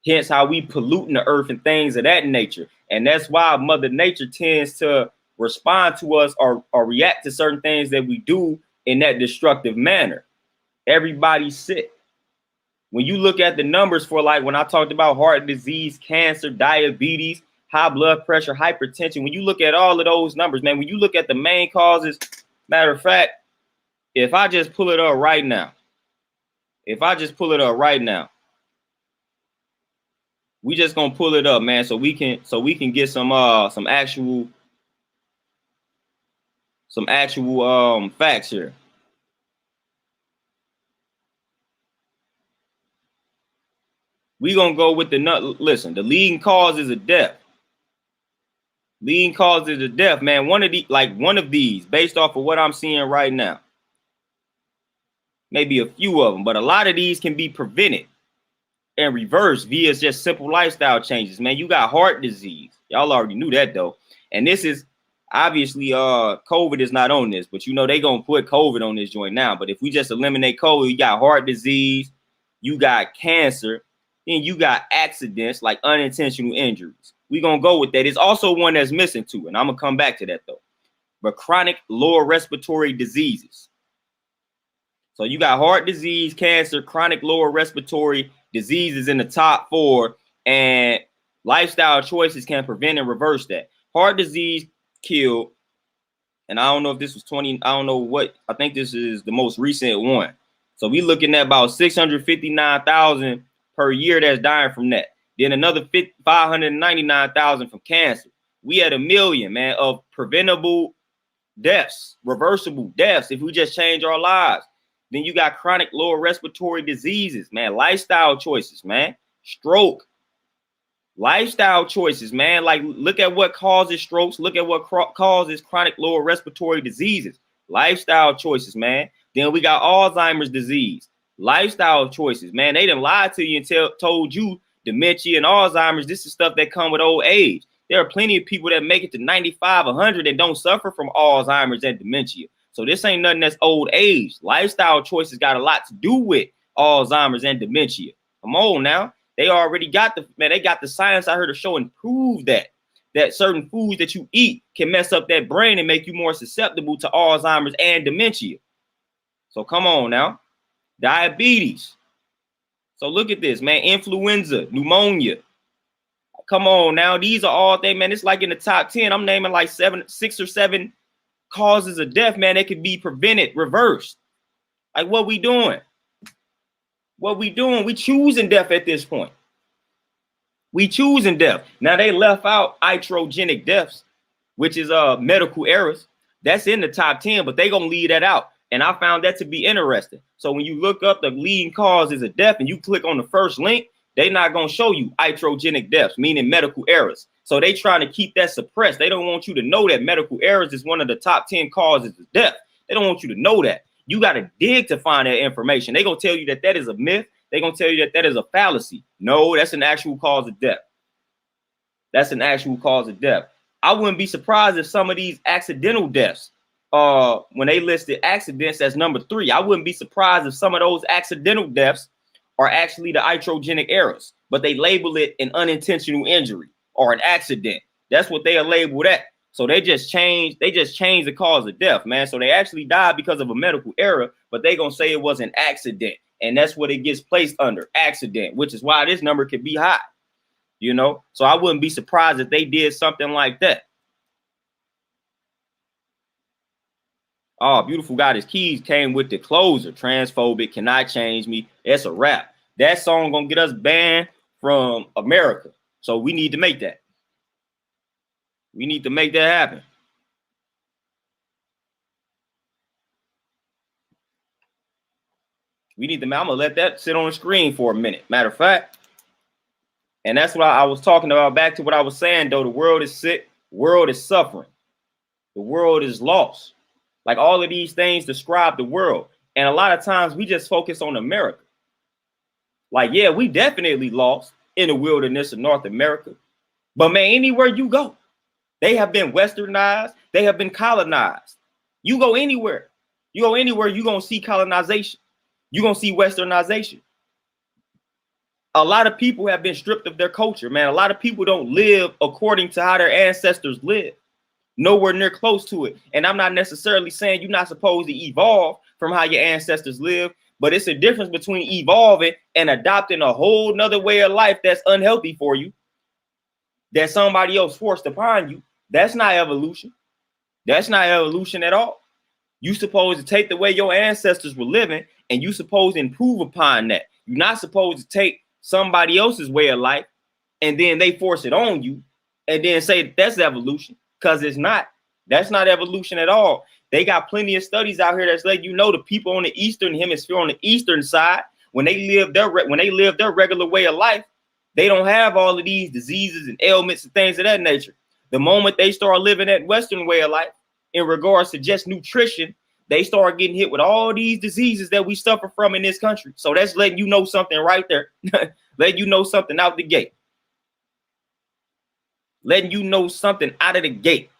Hence how we polluting the earth and things of that nature. And that's why Mother Nature tends to respond to us or react to certain things that we do in that destructive manner. Everybody's sick. When you look at the numbers for, like, when I talked about heart disease, cancer, diabetes, high blood pressure, hypertension, when you look at all of those numbers, man, when you look at the main causes, matter of fact, if I just pull it up right now, we just gonna pull it up, man, so we can get some actual facts here. We gonna go with the listen. The leading cause is a death. Leading cause is a death, man. One of these, based off of what I'm seeing right now. Maybe a few of them, but a lot of these can be prevented and reversed via just simple lifestyle changes, man. You got heart disease. Y'all already knew that though. And this is obviously COVID is not on this, but you know they gonna put COVID on this joint now. But if we just eliminate COVID, you got heart disease, you got cancer, then you got accidents like unintentional injuries. We gonna go with that. It's also one that's missing too, and I'm gonna come back to that though. But chronic lower respiratory diseases. So you got heart disease, cancer, chronic lower respiratory diseases in the top 4, and lifestyle choices can prevent and reverse that. Heart disease killed, and I don't know if this was 20, I don't know what, I think this is the most recent one. So we looking at about 659,000 per year that's dying from that. Then another 599,000 from cancer. We had 1 million, man, of preventable deaths, reversible deaths if we just change our lives. Then you got chronic lower respiratory diseases, man, lifestyle choices, man, stroke, lifestyle choices, man. Like, look at what causes strokes. Look at what causes chronic lower respiratory diseases, lifestyle choices, man. Then we got Alzheimer's disease, lifestyle choices, man. They done lied to you and told you dementia and Alzheimer's, this is stuff that come with old age. There are plenty of people that make it to 95, 100 and don't suffer from Alzheimer's and dementia. So this ain't nothing that's old age. Lifestyle choices got a lot to do with Alzheimer's and dementia. Come on now. They already got they got the science I heard to show and prove that certain foods that you eat can mess up that brain and make you more susceptible to Alzheimer's and dementia. So come on now. Diabetes. So look at this, man. Influenza, pneumonia. Come on now. These are all things, man. It's like in the top 10. I'm naming like 6 or 7 causes of death, man. They could be prevented, reversed. Like, what we doing? What we doing? We choosing death at this point. We choosing death. Now they left out iatrogenic deaths, which is medical errors. That's in the top 10, but they gonna leave that out. And I found that to be interesting. So when you look up the leading causes of death and you click on the first link, they not gonna show you iatrogenic deaths, meaning medical errors. So they trying to keep that suppressed. They don't want you to know that medical errors is one of the top 10 causes of death. They don't want you to know that. You got to dig to find that information. They gonna tell you that that is a myth. They gonna tell you that that is a fallacy. No, that's an actual cause of death. That's an actual cause of death. I wouldn't be surprised if some of these accidental deaths, when they listed accidents as number 3, I wouldn't be surprised if some of those accidental deaths are actually the iatrogenic errors, but they label it an unintentional injury or an accident. That's what they are labeled at. So they just changed the cause of death, man. So they actually died because of a medical error, but they gonna say it was an accident. And that's what it gets placed under, accident, which is why this number could be high, you know? So I wouldn't be surprised if they did something like that. Oh, Beautiful Goddess Keys came with the closer. Transphobic, cannot change me. It's a wrap. That song gonna get us banned from America. So we need to make that. We need to make that happen. We need to, I'm gonna let that sit on the screen for a minute. Matter of fact, And that's what I was talking about. Back to what I was saying, though, the world is sick, the world is suffering, the world is lost. Like all of these things describe the world. And a lot of times we just focus on America. Like, yeah, we definitely lost in the wilderness of North America. But man, anywhere you go, they have been westernized, they have been colonized. You go anywhere, you're going to see colonization. You're going to see westernization. A lot of people have been stripped of their culture, man. A lot of people don't live according to how their ancestors lived. Nowhere near close to it. And I'm not necessarily saying you're not supposed to evolve from how your ancestors live, but it's a difference between evolving and adopting a whole nother way of life that's unhealthy for you, that somebody else forced upon you. That's not evolution. That's not evolution at all. You supposed to take the way your ancestors were living and you supposed to improve upon that. You're not supposed to take somebody else's way of life and then they force it on you and then say that's evolution, because it's not. That's not evolution at all. They got plenty of studies out here that's letting you know the people on the eastern hemisphere, on the eastern side, when they live their regular way of life, they don't have all of these diseases and ailments and things of that nature. The moment they start living that western way of life in regards to just nutrition, they start getting hit with all these diseases that we suffer from in this country. So that's letting you know something right there. Letting you know something out the gate. Letting you know something out of the gate.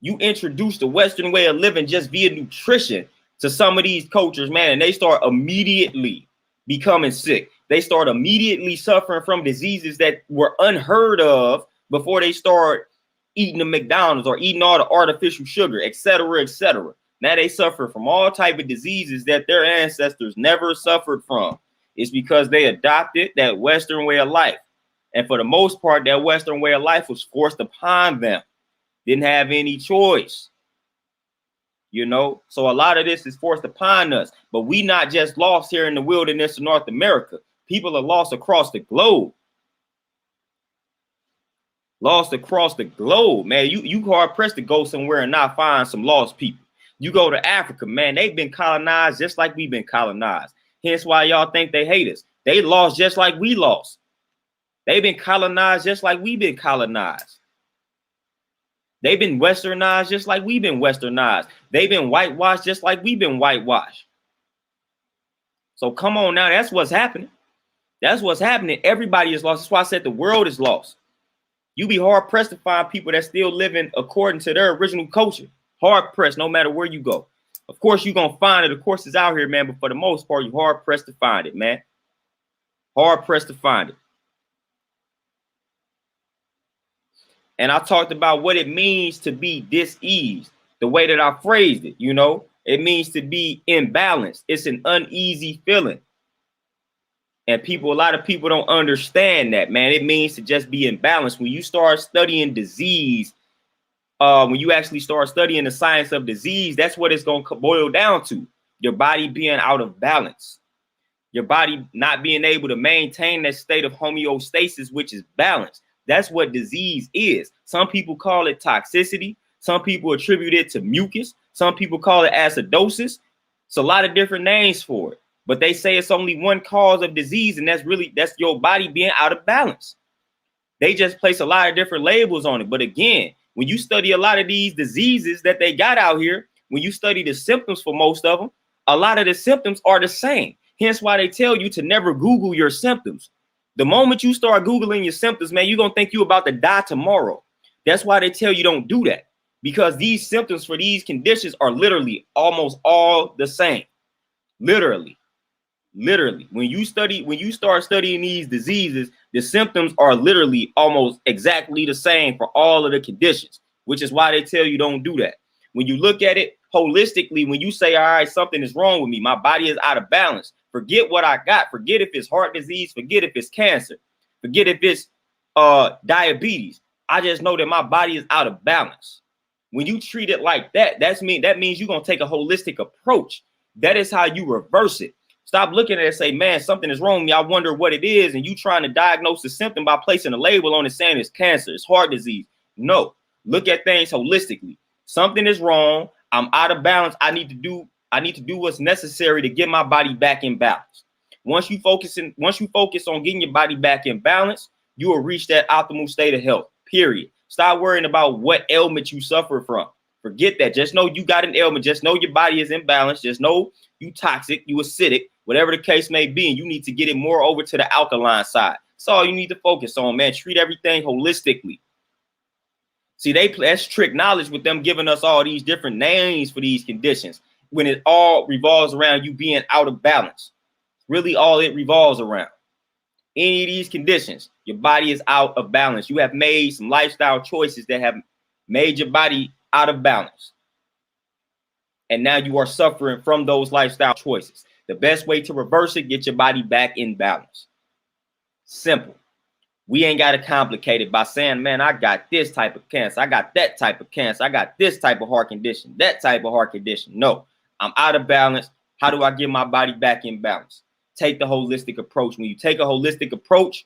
You introduce the Western way of living just via nutrition to some of these cultures, man, and they start immediately becoming sick. They start immediately suffering from diseases that were unheard of before they start eating the McDonald's or eating all the artificial sugar, etc., etc. Now they suffer from all type of diseases that their ancestors never suffered from. It's because they adopted that Western way of life. And for the most part, that Western way of life was forced upon them. Didn't have any choice. You know, so a lot of this is forced upon us. But we not just lost here in the wilderness of North America. People are lost across the globe. Lost across the globe, man. You hard pressed to go somewhere and not find some lost people. You go to Africa, man, they've been colonized just like we've been colonized. Hence why y'all think they hate us. They lost just like we lost. They've been colonized just like we've been colonized. They've been westernized just like we've been westernized. They've been whitewashed just like we've been whitewashed. So come on now, that's what's happening. That's what's happening. Everybody is lost. That's why I said the world is lost. You be hard pressed to find people that still living according to their original culture. Hard pressed, no matter where you go. Of course, you're going to find it. Of course, it's out here, man. But for the most part, you're hard pressed to find it, man. Hard pressed to find it. And I talked about what it means to be diseased, the way that I phrased it, you know, it means to be imbalanced. It's an uneasy feeling. And a lot of people don't understand that, man. It means to just be imbalanced. When you start studying disease, when you actually start studying the science of disease, that's what it's going to boil down to. Your body being out of balance. Your body not being able to maintain that state of homeostasis, which is balance. That's what disease is. Some people call it toxicity. Some people attribute it to mucus. Some people call it acidosis. It's a lot of different names for it. But they say it's only one cause of disease, and that's your body being out of balance. They just place a lot of different labels on it. But again, when you study a lot of these diseases that they got out here, when you study the symptoms for most of them, a lot of the symptoms are the same. Hence why they tell you to never Google your symptoms. The moment you start Googling your symptoms, man, you're going to think you're about to die tomorrow. That's why they tell you don't do that, because these symptoms for these conditions are literally almost all the same. Literally. When you start studying these diseases, the symptoms are literally almost exactly the same for all of the conditions, which is why they tell you don't do that. When you look at it holistically, when you say, all right, something is wrong with me, my body is out of balance. Forget what I got. Forget if it's heart disease. Forget if it's cancer. Forget if it's diabetes. I just know that my body is out of balance. When you treat it like that, that means you're going to take a holistic approach. That is how you reverse it. Stop looking at it and say, man, something is wrong with me. I wonder what it is. And you trying to diagnose the symptom by placing a label on it saying it's cancer, it's heart disease. No, look at things holistically. Something is wrong. I'm out of balance. I need to do what's necessary to get my body back in balance. Once you focus on getting your body back in balance, you will reach that optimal state of health, period. Stop worrying about what ailment you suffer from. Forget that. Just know you got an ailment. Just know your body is imbalanced. Just know you toxic, you acidic, whatever the case may be. And you need to get it more over to the alkaline side. That's all you need to focus on, man. Treat everything holistically. See, that's trick knowledge with them giving us all these different names for these conditions when it all revolves around you being out of balance. Really all it revolves around. Any of these conditions, your body is out of balance. You have made some lifestyle choices that have made your body out of balance. And now you are suffering from those lifestyle choices. The best way to reverse it, get your body back in balance. Simple. We ain't got to complicate it by saying, man, I got this type of cancer. I got that type of cancer. I got this type of heart condition, that type of heart condition. No, I'm out of balance. How do I get my body back in balance? Take the holistic approach. When you take a holistic approach,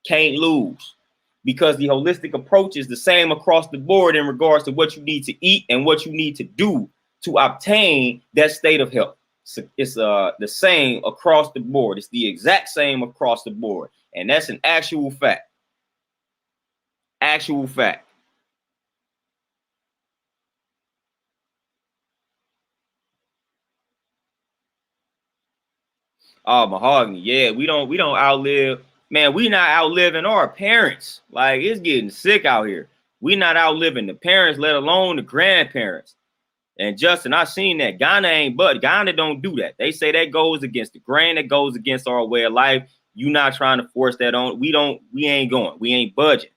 can't lose, because the holistic approach is the same across the board in regards to what you need to eat and what you need to do to obtain that state of health. It's the same across the board. It's the exact same across the board. And that's an actual fact. Actual fact. Oh, mahogany. Yeah, we don't outlive. Man, we not outliving our parents. Like, it's getting sick out here. We not outliving the parents, let alone the grandparents. And Justin, I seen that. Ghana don't do that. They say that goes against the grain, that goes against our way of life. You not trying to force that on. We ain't going. We ain't budging.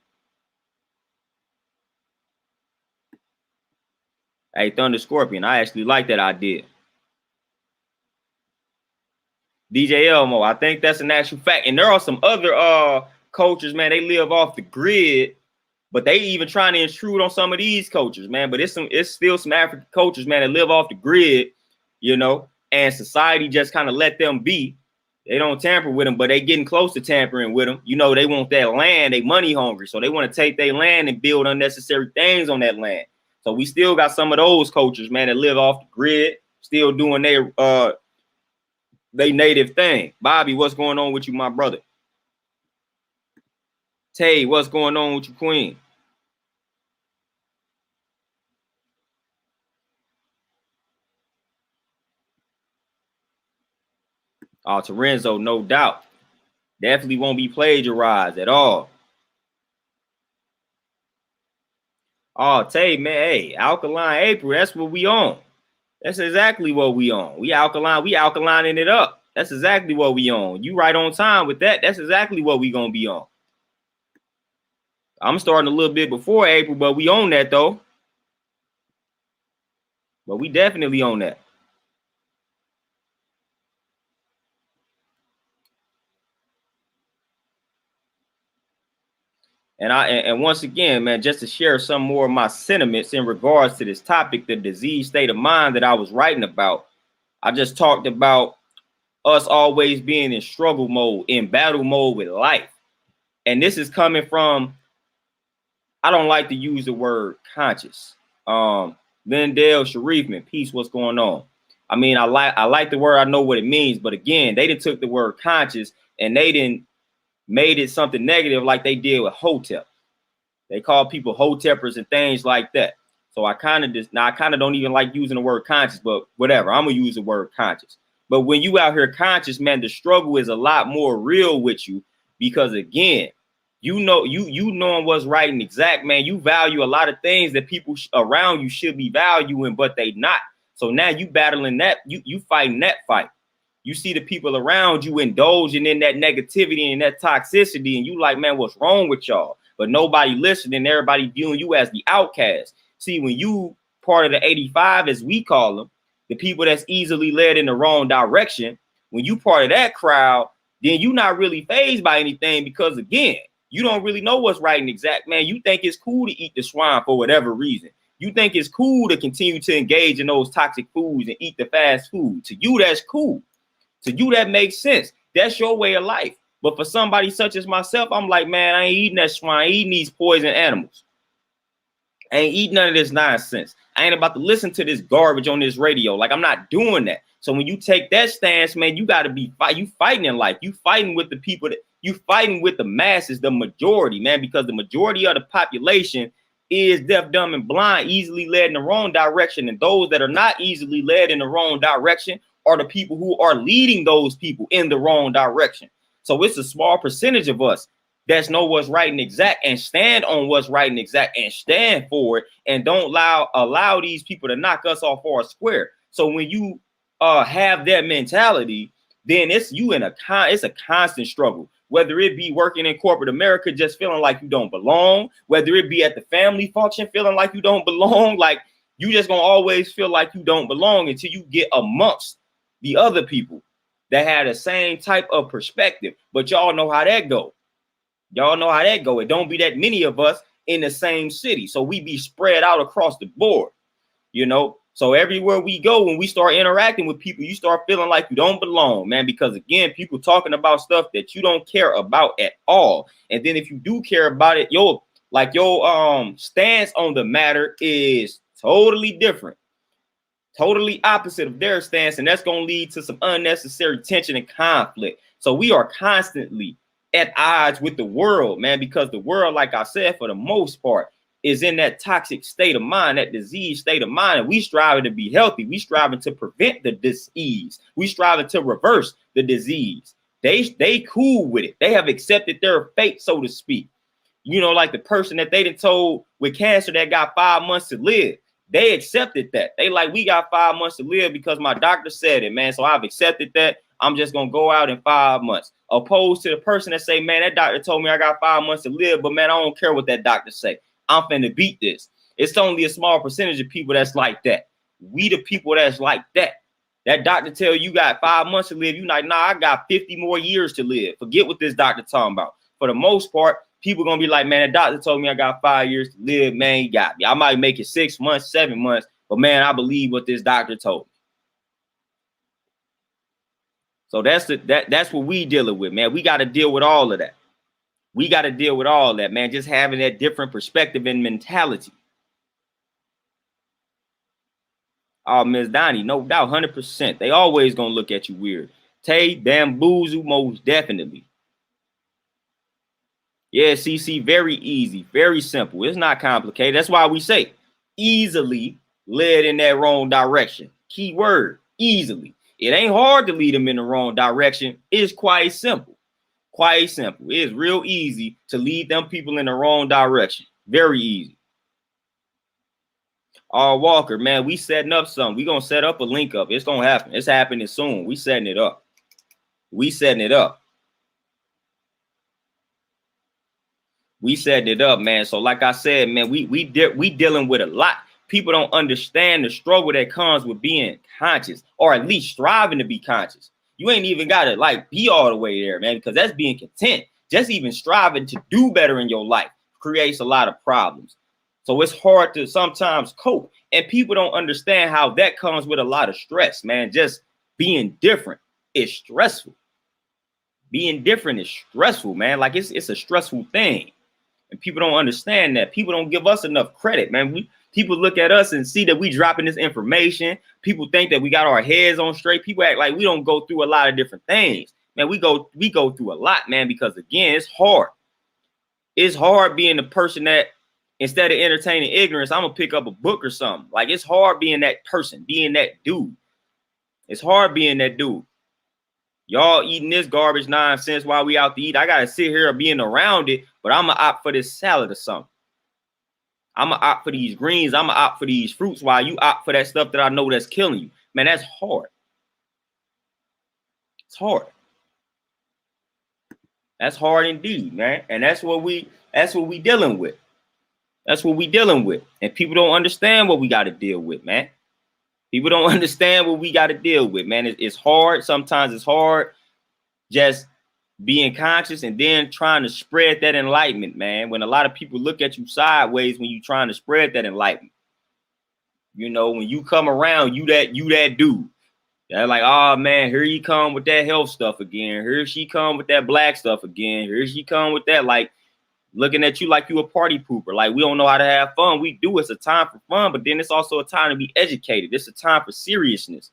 Hey, Thunder Scorpion, I actually like that idea. DJ Elmo, I think that's an actual fact. And there are some other cultures, man, they live off the grid, but they even trying to intrude on some of these cultures, man. But it's still some African cultures, man, that live off the grid, you know, and society just kind of let them be. They don't tamper with them, but they getting close to tampering with them. You know, they want that land, they money hungry. So they want to take their land and build unnecessary things on that land. So we still got some of those cultures, man, that live off the grid, still doing their native thing. Bobby, what's going on with you, my brother? Tay, what's going on with you, queen? Oh, Terenzo, no doubt. Definitely won't be plagiarized at all. Oh, Tay, man, hey, Alkaline April, that's what we on. That's exactly what we on. We alkalining it up. That's exactly what we on. You right on time with that. That's exactly what we gonna be on. I'm starting a little bit before April, but we own that though. But we definitely own that. And once again, man, just to share some more of my sentiments in regards to this topic, the disease state of mind that I was writing about. I just talked about us always being in struggle mode, in battle mode with life. And this is coming from, I don't like to use the word conscious. Lindell Sharifman, peace, what's going on? I mean, I like the word, I know what it means, but again, they didn't took the word conscious and they didn't made it something negative like they did with Hotep. They call people Hotepers and things like that. So I kind of don't even like using the word conscious, but whatever, I'm gonna use the word conscious. But when you out here conscious, man, the struggle is a lot more real with you, because again, you knowing what's right and exact, man, you value a lot of things that people around you should be valuing, but they not. So now you battling that, you fighting that fight. You see the people around you indulging in that negativity and that toxicity, and you like, man, what's wrong with y'all? But nobody listening, everybody viewing you as the outcast. See, when you part of the 85, as we call them, the people that's easily led in the wrong direction, when you part of that crowd, then you're not really fazed by anything, because again, you don't really know what's right and exact, man. You think it's cool to eat the swine for whatever reason. You think it's cool to continue to engage in those toxic foods and eat the fast food. To you, that's cool. To you, that makes sense. That's your way of life. But for somebody such as myself, I'm like, man, I ain't eating that swine. I ain't eating these poison animals. I ain't eating none of this nonsense. I ain't about to listen to this garbage on this radio. Like, I'm not doing that. So when you take that stance, man, you got to be you fighting in life. You fighting with the people that you fighting with the masses, the majority, man, because the majority of the population is deaf, dumb, and blind, easily led in the wrong direction. And those that are not easily led in the wrong direction are the people who are leading those people in the wrong direction. So it's a small percentage of us that's know what's right and exact and stand on what's right and exact and stand for it and don't allow these people to knock us off our square. So when you have that mentality, then it's a constant struggle, whether it be working in corporate America, just feeling like you don't belong, whether it be at the family function, feeling like you don't belong, like you just gonna always feel like you don't belong until you get amongst the other people that had the same type of perspective. But y'all know how that go. Y'all know how that go. It don't be that many of us in the same city. So we be spread out across the board, you know. So everywhere we go, when we start interacting with people, you start feeling like you don't belong, man, because again, people talking about stuff that you don't care about at all. And then if you do care about it, your stance on the matter is totally different, totally opposite of their stance. And that's going to lead to some unnecessary tension and conflict. So we are constantly at odds with the world, man, because the world, like I said, for the most part, is in that toxic state of mind, that disease state of mind. And we striving to be healthy. We striving to prevent the disease. We striving to reverse the disease. They cool with it. They have accepted their fate, so to speak. You know, like the person that they done told with cancer that got 5 months to live. They accepted that. They like, we got 5 months to live because my doctor said it, man. So I've accepted that. I'm just going to go out in 5 months. Opposed to the person that say, man, that doctor told me I got 5 months to live, but man, I don't care what that doctor say. I'm finna beat this. It's only a small percentage of people that's like that. We the people that's like that. That doctor tell you got 5 months to live. You like, nah, I got 50 more years to live. Forget what this doctor talking about. For the most part, people gonna be like, man, the doctor told me I got 5 years to live. Man, he got me. I might make it 6 months, 7 months, but man, I believe what this doctor told me. So that's what we dealing with, man. We got to deal with all of that. We got to deal with all that, man. Just having that different perspective and mentality. Oh, Miss Donnie, no doubt, 100%. They always gonna look at you weird. Tay, bamboozle, most definitely. Yeah, CC, very easy, very simple. It's not complicated. That's why we say easily led in that wrong direction. Key word, easily. It ain't hard to lead them in the wrong direction. It's quite simple. Quite simple. It's real easy to lead them people in the wrong direction. Very easy. Walker, man, we setting up something. We gonna set up a link up. It's gonna happen. It's happening soon. We setting it up. We setting it up. We setting it up, man. So like I said, man, we dealing with a lot. People don't understand the struggle that comes with being conscious, or at least striving to be conscious. You ain't even got to like be all the way there, man, because that's being content. Just even striving to do better in your life creates a lot of problems. So it's hard to sometimes cope. And people don't understand how that comes with a lot of stress, man. Just being different is stressful. Being different is stressful, man. Like it's a stressful thing. And people don't understand that. People don't give us enough credit, man. People look at us and see that we dropping this information. People think that we got our heads on straight. People act like we don't go through a lot of different things. Man, we go through a lot, man, because again, it's hard. It's hard being the person that instead of entertaining ignorance, I'm gonna pick up a book or something. Like it's hard being that person, being that dude. It's hard being that dude. Y'all eating this garbage nonsense while we out to eat. I gotta sit here being around it, but I'm gonna opt for this salad or something. I'm gonna opt for these greens. I'm gonna opt for these fruits while you opt for that stuff that I know that's killing you. Man, that's hard. It's hard. That's hard indeed, man. And that's what we dealing with. That's what we dealing with. And people don't understand what we got to deal with, man. People don't understand what we got to deal with, man. It's hard. Sometimes it's hard just being conscious and then trying to spread that enlightenment, man. When a lot of people look at you sideways when you're trying to spread that enlightenment. You know, when you come around, you that dude. They're like, oh, man, here you come with that health stuff again. Here she come with that black stuff again. Here she come with that, like, looking at you like you a party pooper. Like, we don't know how to have fun. We do. It's a time for fun, but then it's also a time to be educated. It's a time for seriousness.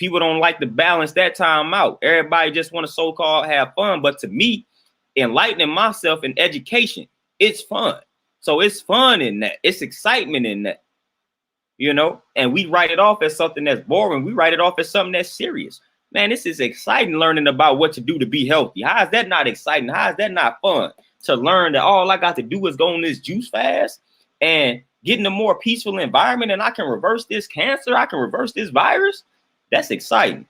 People don't like to balance that time out. Everybody just want to so-called have fun. But to me, enlightening myself in education, it's fun. So it's fun in that. It's excitement in that. You know, and we write it off as something that's boring. We write it off as something that's serious. Man, this is exciting, learning about what to do to be healthy. How is that not exciting? How is that not fun? To learn that all I got to do is go on this juice fast and get in a more peaceful environment, and I can reverse this cancer. I can reverse this virus. That's exciting.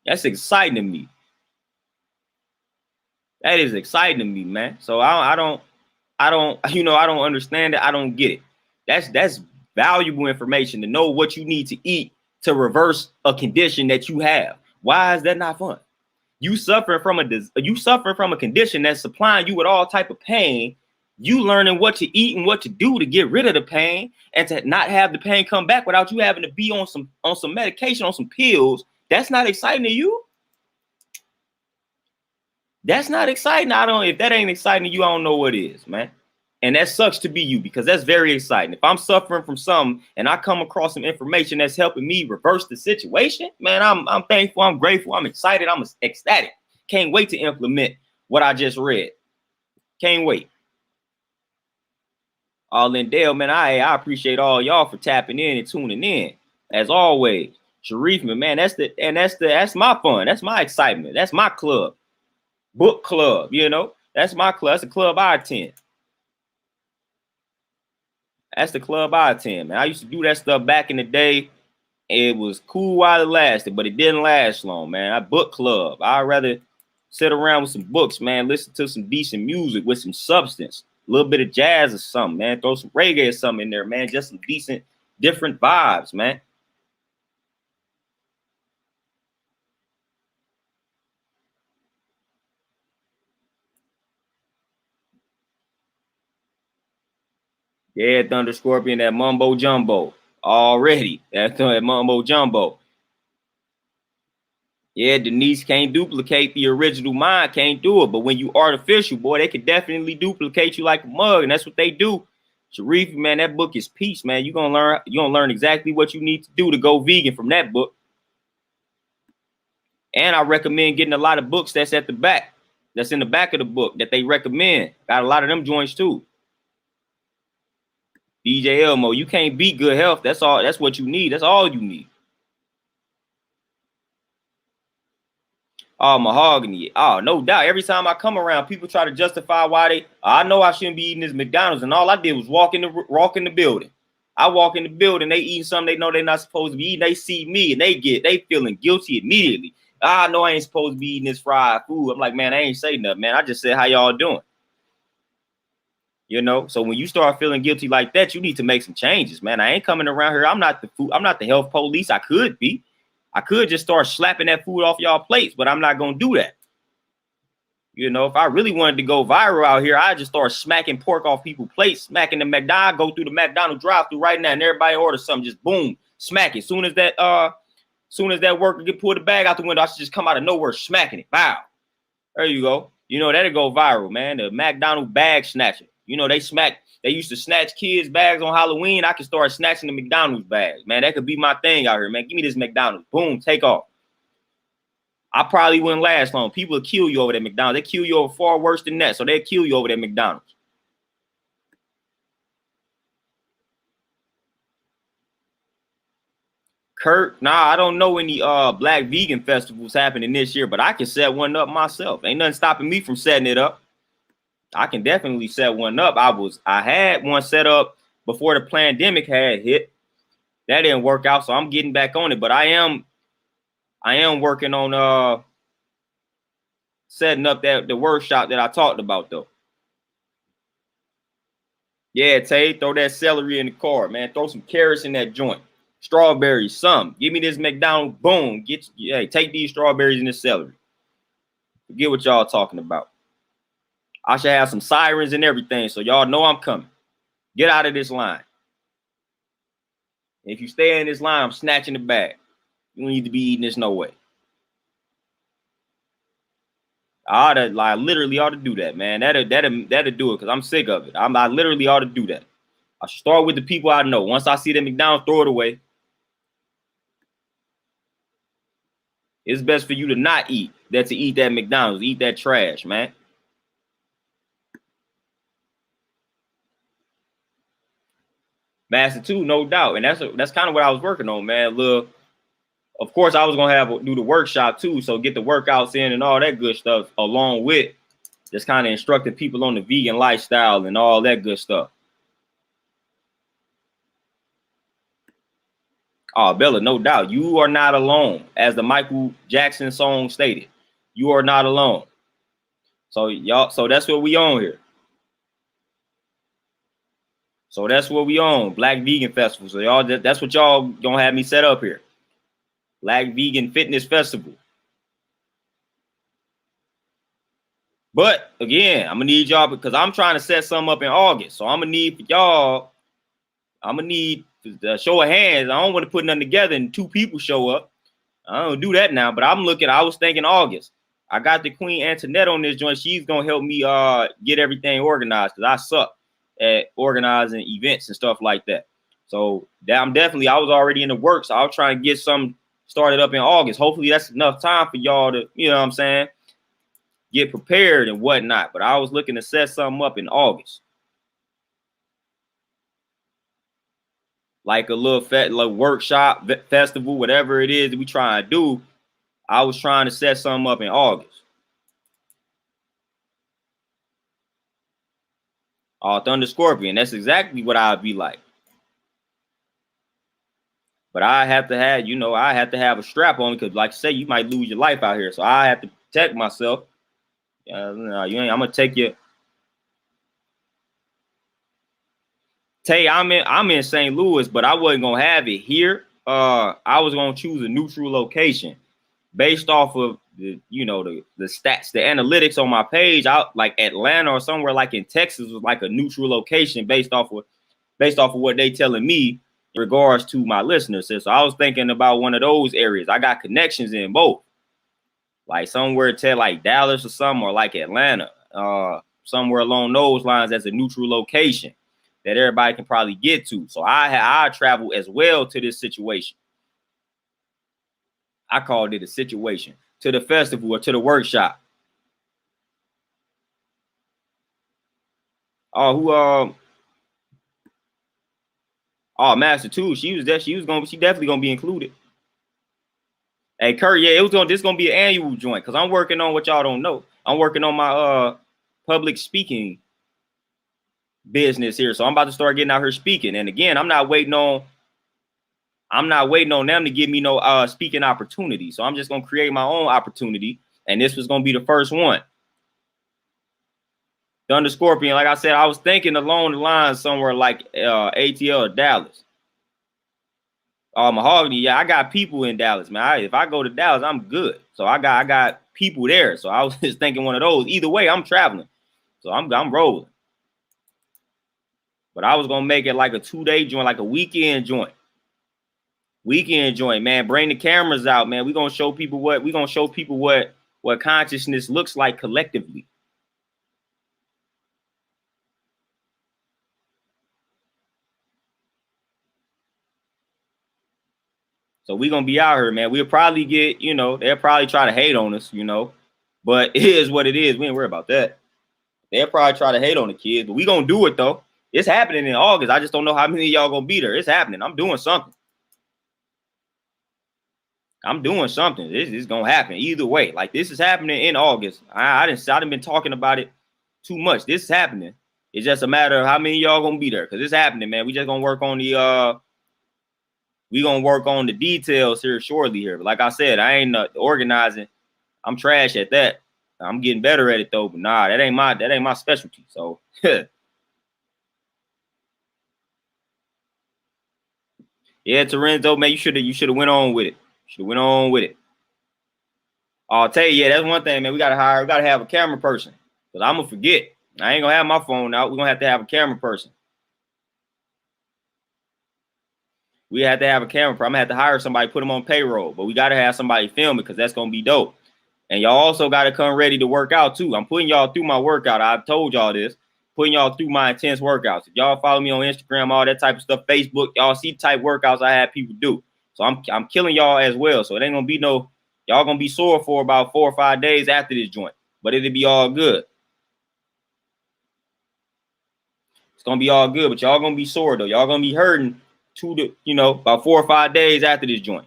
That's exciting to me. That is exciting to me, man. So I don't, you know, I don't understand it. I don't get it. That's valuable information to know what you need to eat to reverse a condition that you have. Why is that not fun? You suffering from a condition that's supplying you with all type of pain. You learning what to eat and what to do to get rid of the pain and to not have the pain come back without you having to be on some medication, on some pills. That's not exciting to you. That's not exciting. If that ain't exciting to you, I don't know what is, man. And that sucks to be you, because that's very exciting. If I'm suffering from something and I come across some information that's helping me reverse the situation, man, I'm thankful, I'm grateful, I'm excited, I'm ecstatic. Can't wait to implement what I just read. Can't wait. All in Dale, man, I appreciate all y'all for tapping in and tuning in. As always, Sharif, man, that's my fun. That's my excitement. That's my club. Book club, you know. That's my club. That's the club I attend. That's the club I attend, man. I used to do that stuff back in the day. It was cool while it lasted, but it didn't last long, man. I book club. I'd rather sit around with some books, man, listen to some decent music with some substance, a little bit of jazz or something, man. Throw some reggae or something in there, man. Just some decent, different vibes, man. Yeah, Thunder Scorpion, that mumbo jumbo already. That mumbo jumbo. Yeah, Denise can't duplicate the original mind, can't do it. But when you artificial, boy, they can definitely duplicate you like a mug, and that's what they do. Sharif, man, that book is peace, man. You're gonna learn exactly what you need to do to go vegan from that book. And I recommend getting a lot of books that's at the back, that's in the back of the book that they recommend. Got a lot of them joints too. DJ Elmo, you can't beat good health. That's all. That's what you need. That's all you need. Oh, mahogany. Oh, no doubt. Every time I come around, people try to justify why I know I shouldn't be eating this McDonald's, and all I did was walk in the building. I walk in the building, they eating something they know they're not supposed to be eating. They see me and they feeling guilty immediately. I know I ain't supposed to be eating this fried food. I'm like, man, I ain't say nothing, man. I just said, how y'all doing? You know, so when you start feeling guilty like that, you need to make some changes, man. I ain't coming around here. I'm not the health police. I could be. I could just start slapping that food off y'all plates, but I'm not going to do that. You know, if I really wanted to go viral out here, I'd just start smacking pork off people's plates, smacking the McDonald's, go through the McDonald's drive-through right now, and everybody order something, just boom, smack it. Soon as that worker get pulled the bag out the window, I should just come out of nowhere smacking it. Wow. There you go. You know, that'll go viral, man. The McDonald's bag snatcher. You know, they used to snatch kids' bags on Halloween. I can start snatching the McDonald's bags, man. That could be my thing out here, man. Give me this McDonald's. Boom, take off. I probably wouldn't last long. People will kill you over that McDonald's. They kill you over far worse than that. So they'll kill you over that McDonald's. Kurt, nah, I don't know any black vegan festivals happening this year, but I can set one up myself. Ain't nothing stopping me from setting it up. I can definitely set one up. I had one set up before the pandemic had hit. That didn't work out, so I'm getting back on it. But I am working on setting up the workshop that I talked about though. Yeah, Tay, throw that celery in the car, man. Throw some carrots in that joint. Strawberries, some. Give me this McDonald's. Boom. Take these strawberries and this celery. Forget what y'all talking about. I should have some sirens and everything, so y'all know I'm coming. Get out of this line. If you stay in this line, I'm snatching the bag. You don't need to be eating this no way. I literally ought to do that, man. That'll do it, because I'm sick of it. I literally ought to do that. I should start with the people I know. Once I see the McDonald's, throw it away. It's best for you to not eat than to eat that McDonald's, eat that trash, man. Master 2, no doubt. And that's kind of what I was working on, man. Look, of course, I was gonna do the workshop too, so get the workouts in and all that good stuff, along with just kind of instructing people on the vegan lifestyle and all that good stuff. Oh, Bella, no doubt. You are not alone. As the Michael Jackson song stated, you are not alone. So y'all, so that's what we on here. So that's what we on. Black Vegan Festival. So y'all, that's what y'all gonna have me set up here. Black Vegan Fitness Festival. But again, I'm gonna need y'all because I'm trying to set something up in August. So I'm gonna need for y'all. I'm gonna need a show of hands. I don't want to put nothing together and 2 people show up. I don't do that now. But I'm looking. I was thinking August. I got the Queen Antoinette on this joint. She's gonna help me get everything organized because I suck at organizing events and stuff like that. So I was already in the works. So I'll try and get some started up in August. Hopefully that's enough time for y'all to, you know what I'm saying, get prepared and whatnot. But I was looking to set something up in August. Like a little workshop, festival, whatever it is that we try to do. I was trying to set something up in August. Thunder Scorpion. That's exactly what I'd be like. But I have to have, I have to have a strap on because, like I say, you might lose your life out here. So I have to protect myself. I'm gonna take you. Tay, I'm in St. Louis, but I wasn't gonna have it here. I was gonna choose a neutral location based off of the stats, the analytics on my page. Out like Atlanta or somewhere like in Texas was like a neutral location based off of what they telling me in regards to my listeners. So I was thinking about one of those areas. I got connections in both, like somewhere to like Dallas or something, or like Atlanta, somewhere along those lines as a neutral location that everybody can probably get to. So I travel as well to this situation. I called it a situation, to the festival or to the workshop. Master 2, she definitely gonna be included. Hey, Kurt, yeah, this gonna be an annual joint because I'm working on what y'all don't know. I'm working on my public speaking business here. So I'm about to start getting out here speaking. And again, I'm not waiting on them to give me no speaking opportunity. So I'm just gonna create my own opportunity. And this was gonna be the first one. Thunder Scorpion, like I said, I was thinking along the lines somewhere like ATL or Dallas. Mahogany, yeah, I got people in Dallas, man. If I go to Dallas, I'm good. So I got people there. So I was just thinking one of those. Either way, I'm traveling. So I'm rolling. But I was gonna make it like a 2-day joint, like a weekend joint. Man. Bring the cameras out, man. We're gonna show people what consciousness looks like collectively. So we're gonna be out here, man. We'll probably get, they'll probably try to hate on us, but it is what it is. We ain't worry about that. They'll probably try to hate on the kids, but we gonna do it though. It's happening in August. I just don't know how many of y'all gonna be there. It's happening. I'm doing something. This is gonna happen either way. Like this is happening in August. I didn't been talking about it too much. This is happening. It's just a matter of how many of y'all gonna be there because it's happening, man. We just gonna work on the details here shortly here. But like I said, I ain't organizing. I'm trash at that. I'm getting better at it though. But nah, that ain't my specialty. So yeah, Torenzo, man, you should have went on with it. I'll tell you, yeah, that's one thing, man. We gotta have a camera person. Because I'm gonna forget. I ain't gonna have my phone out. We're gonna have to have a camera person. We have to have a camera. I'm gonna have to hire somebody, put them on payroll, but we gotta have somebody film it because that's gonna be dope. And y'all also gotta come ready to work out too. I'm putting y'all through my workout. I've told y'all this, putting y'all through my intense workouts. If y'all follow me on Instagram, all that type of stuff, Facebook, y'all see type workouts I have people do. So I'm killing y'all as well. So it ain't gonna be no, Y'all gonna be sore for about 4 or 5 days after this joint, but it'll be all good. It's gonna be all good, but y'all gonna be sore though. Y'all gonna be hurting about 4 or 5 days after this joint.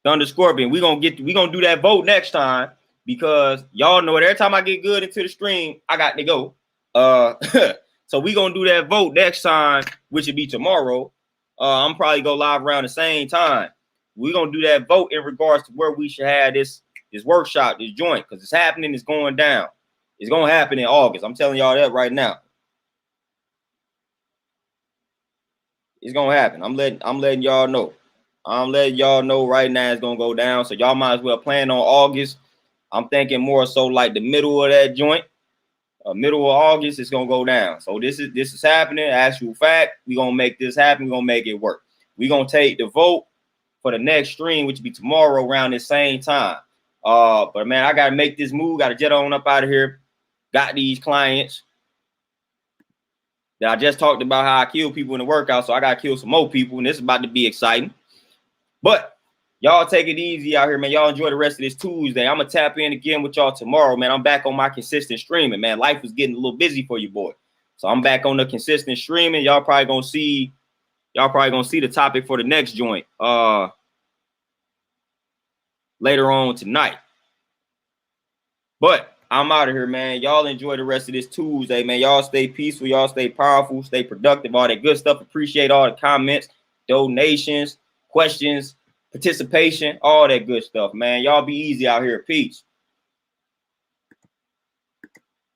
Thunder Scorpion, we gonna do that vote next time, because y'all know it. Every time I get good into the stream, I got to go. So we gonna do that vote next time, which will be tomorrow. I'm probably go live around the same time. We gonna do that vote in regards to where we should have this workshop, this joint, because it's happening. It's going down. It's gonna happen in August. I'm telling y'all that right now. It's gonna happen. I'm letting y'all know. I'm letting y'all know right now it's gonna go down. So y'all might as well plan on August. I'm thinking more so like the middle of that joint. Middle of August, it's gonna go down. So this is happening. Actual fact, we gonna make this happen. We gonna make it work. We gonna take the vote for the next stream, which will be tomorrow around the same time. But man, I gotta make this move. Gotta jet on up out of here. Got these clients that I just talked about how I kill people in the workout, so I gotta kill some more people, and this is about to be exciting. But y'all take it easy out here, man. Y'all enjoy the rest of this Tuesday. I'm gonna tap in again with y'all tomorrow, man. I'm back on my consistent streaming, man. Life was getting a little busy for you, boy. So I'm back on the consistent streaming. Y'all probably gonna see the topic for the next joint later on tonight. But I'm out of here, man. Y'all enjoy the rest of this Tuesday, man. Y'all stay peaceful. Y'all stay powerful. Stay productive. All that good stuff. Appreciate all the comments, donations, questions, participation, all that good stuff, man. Y'all be easy out here. Peace.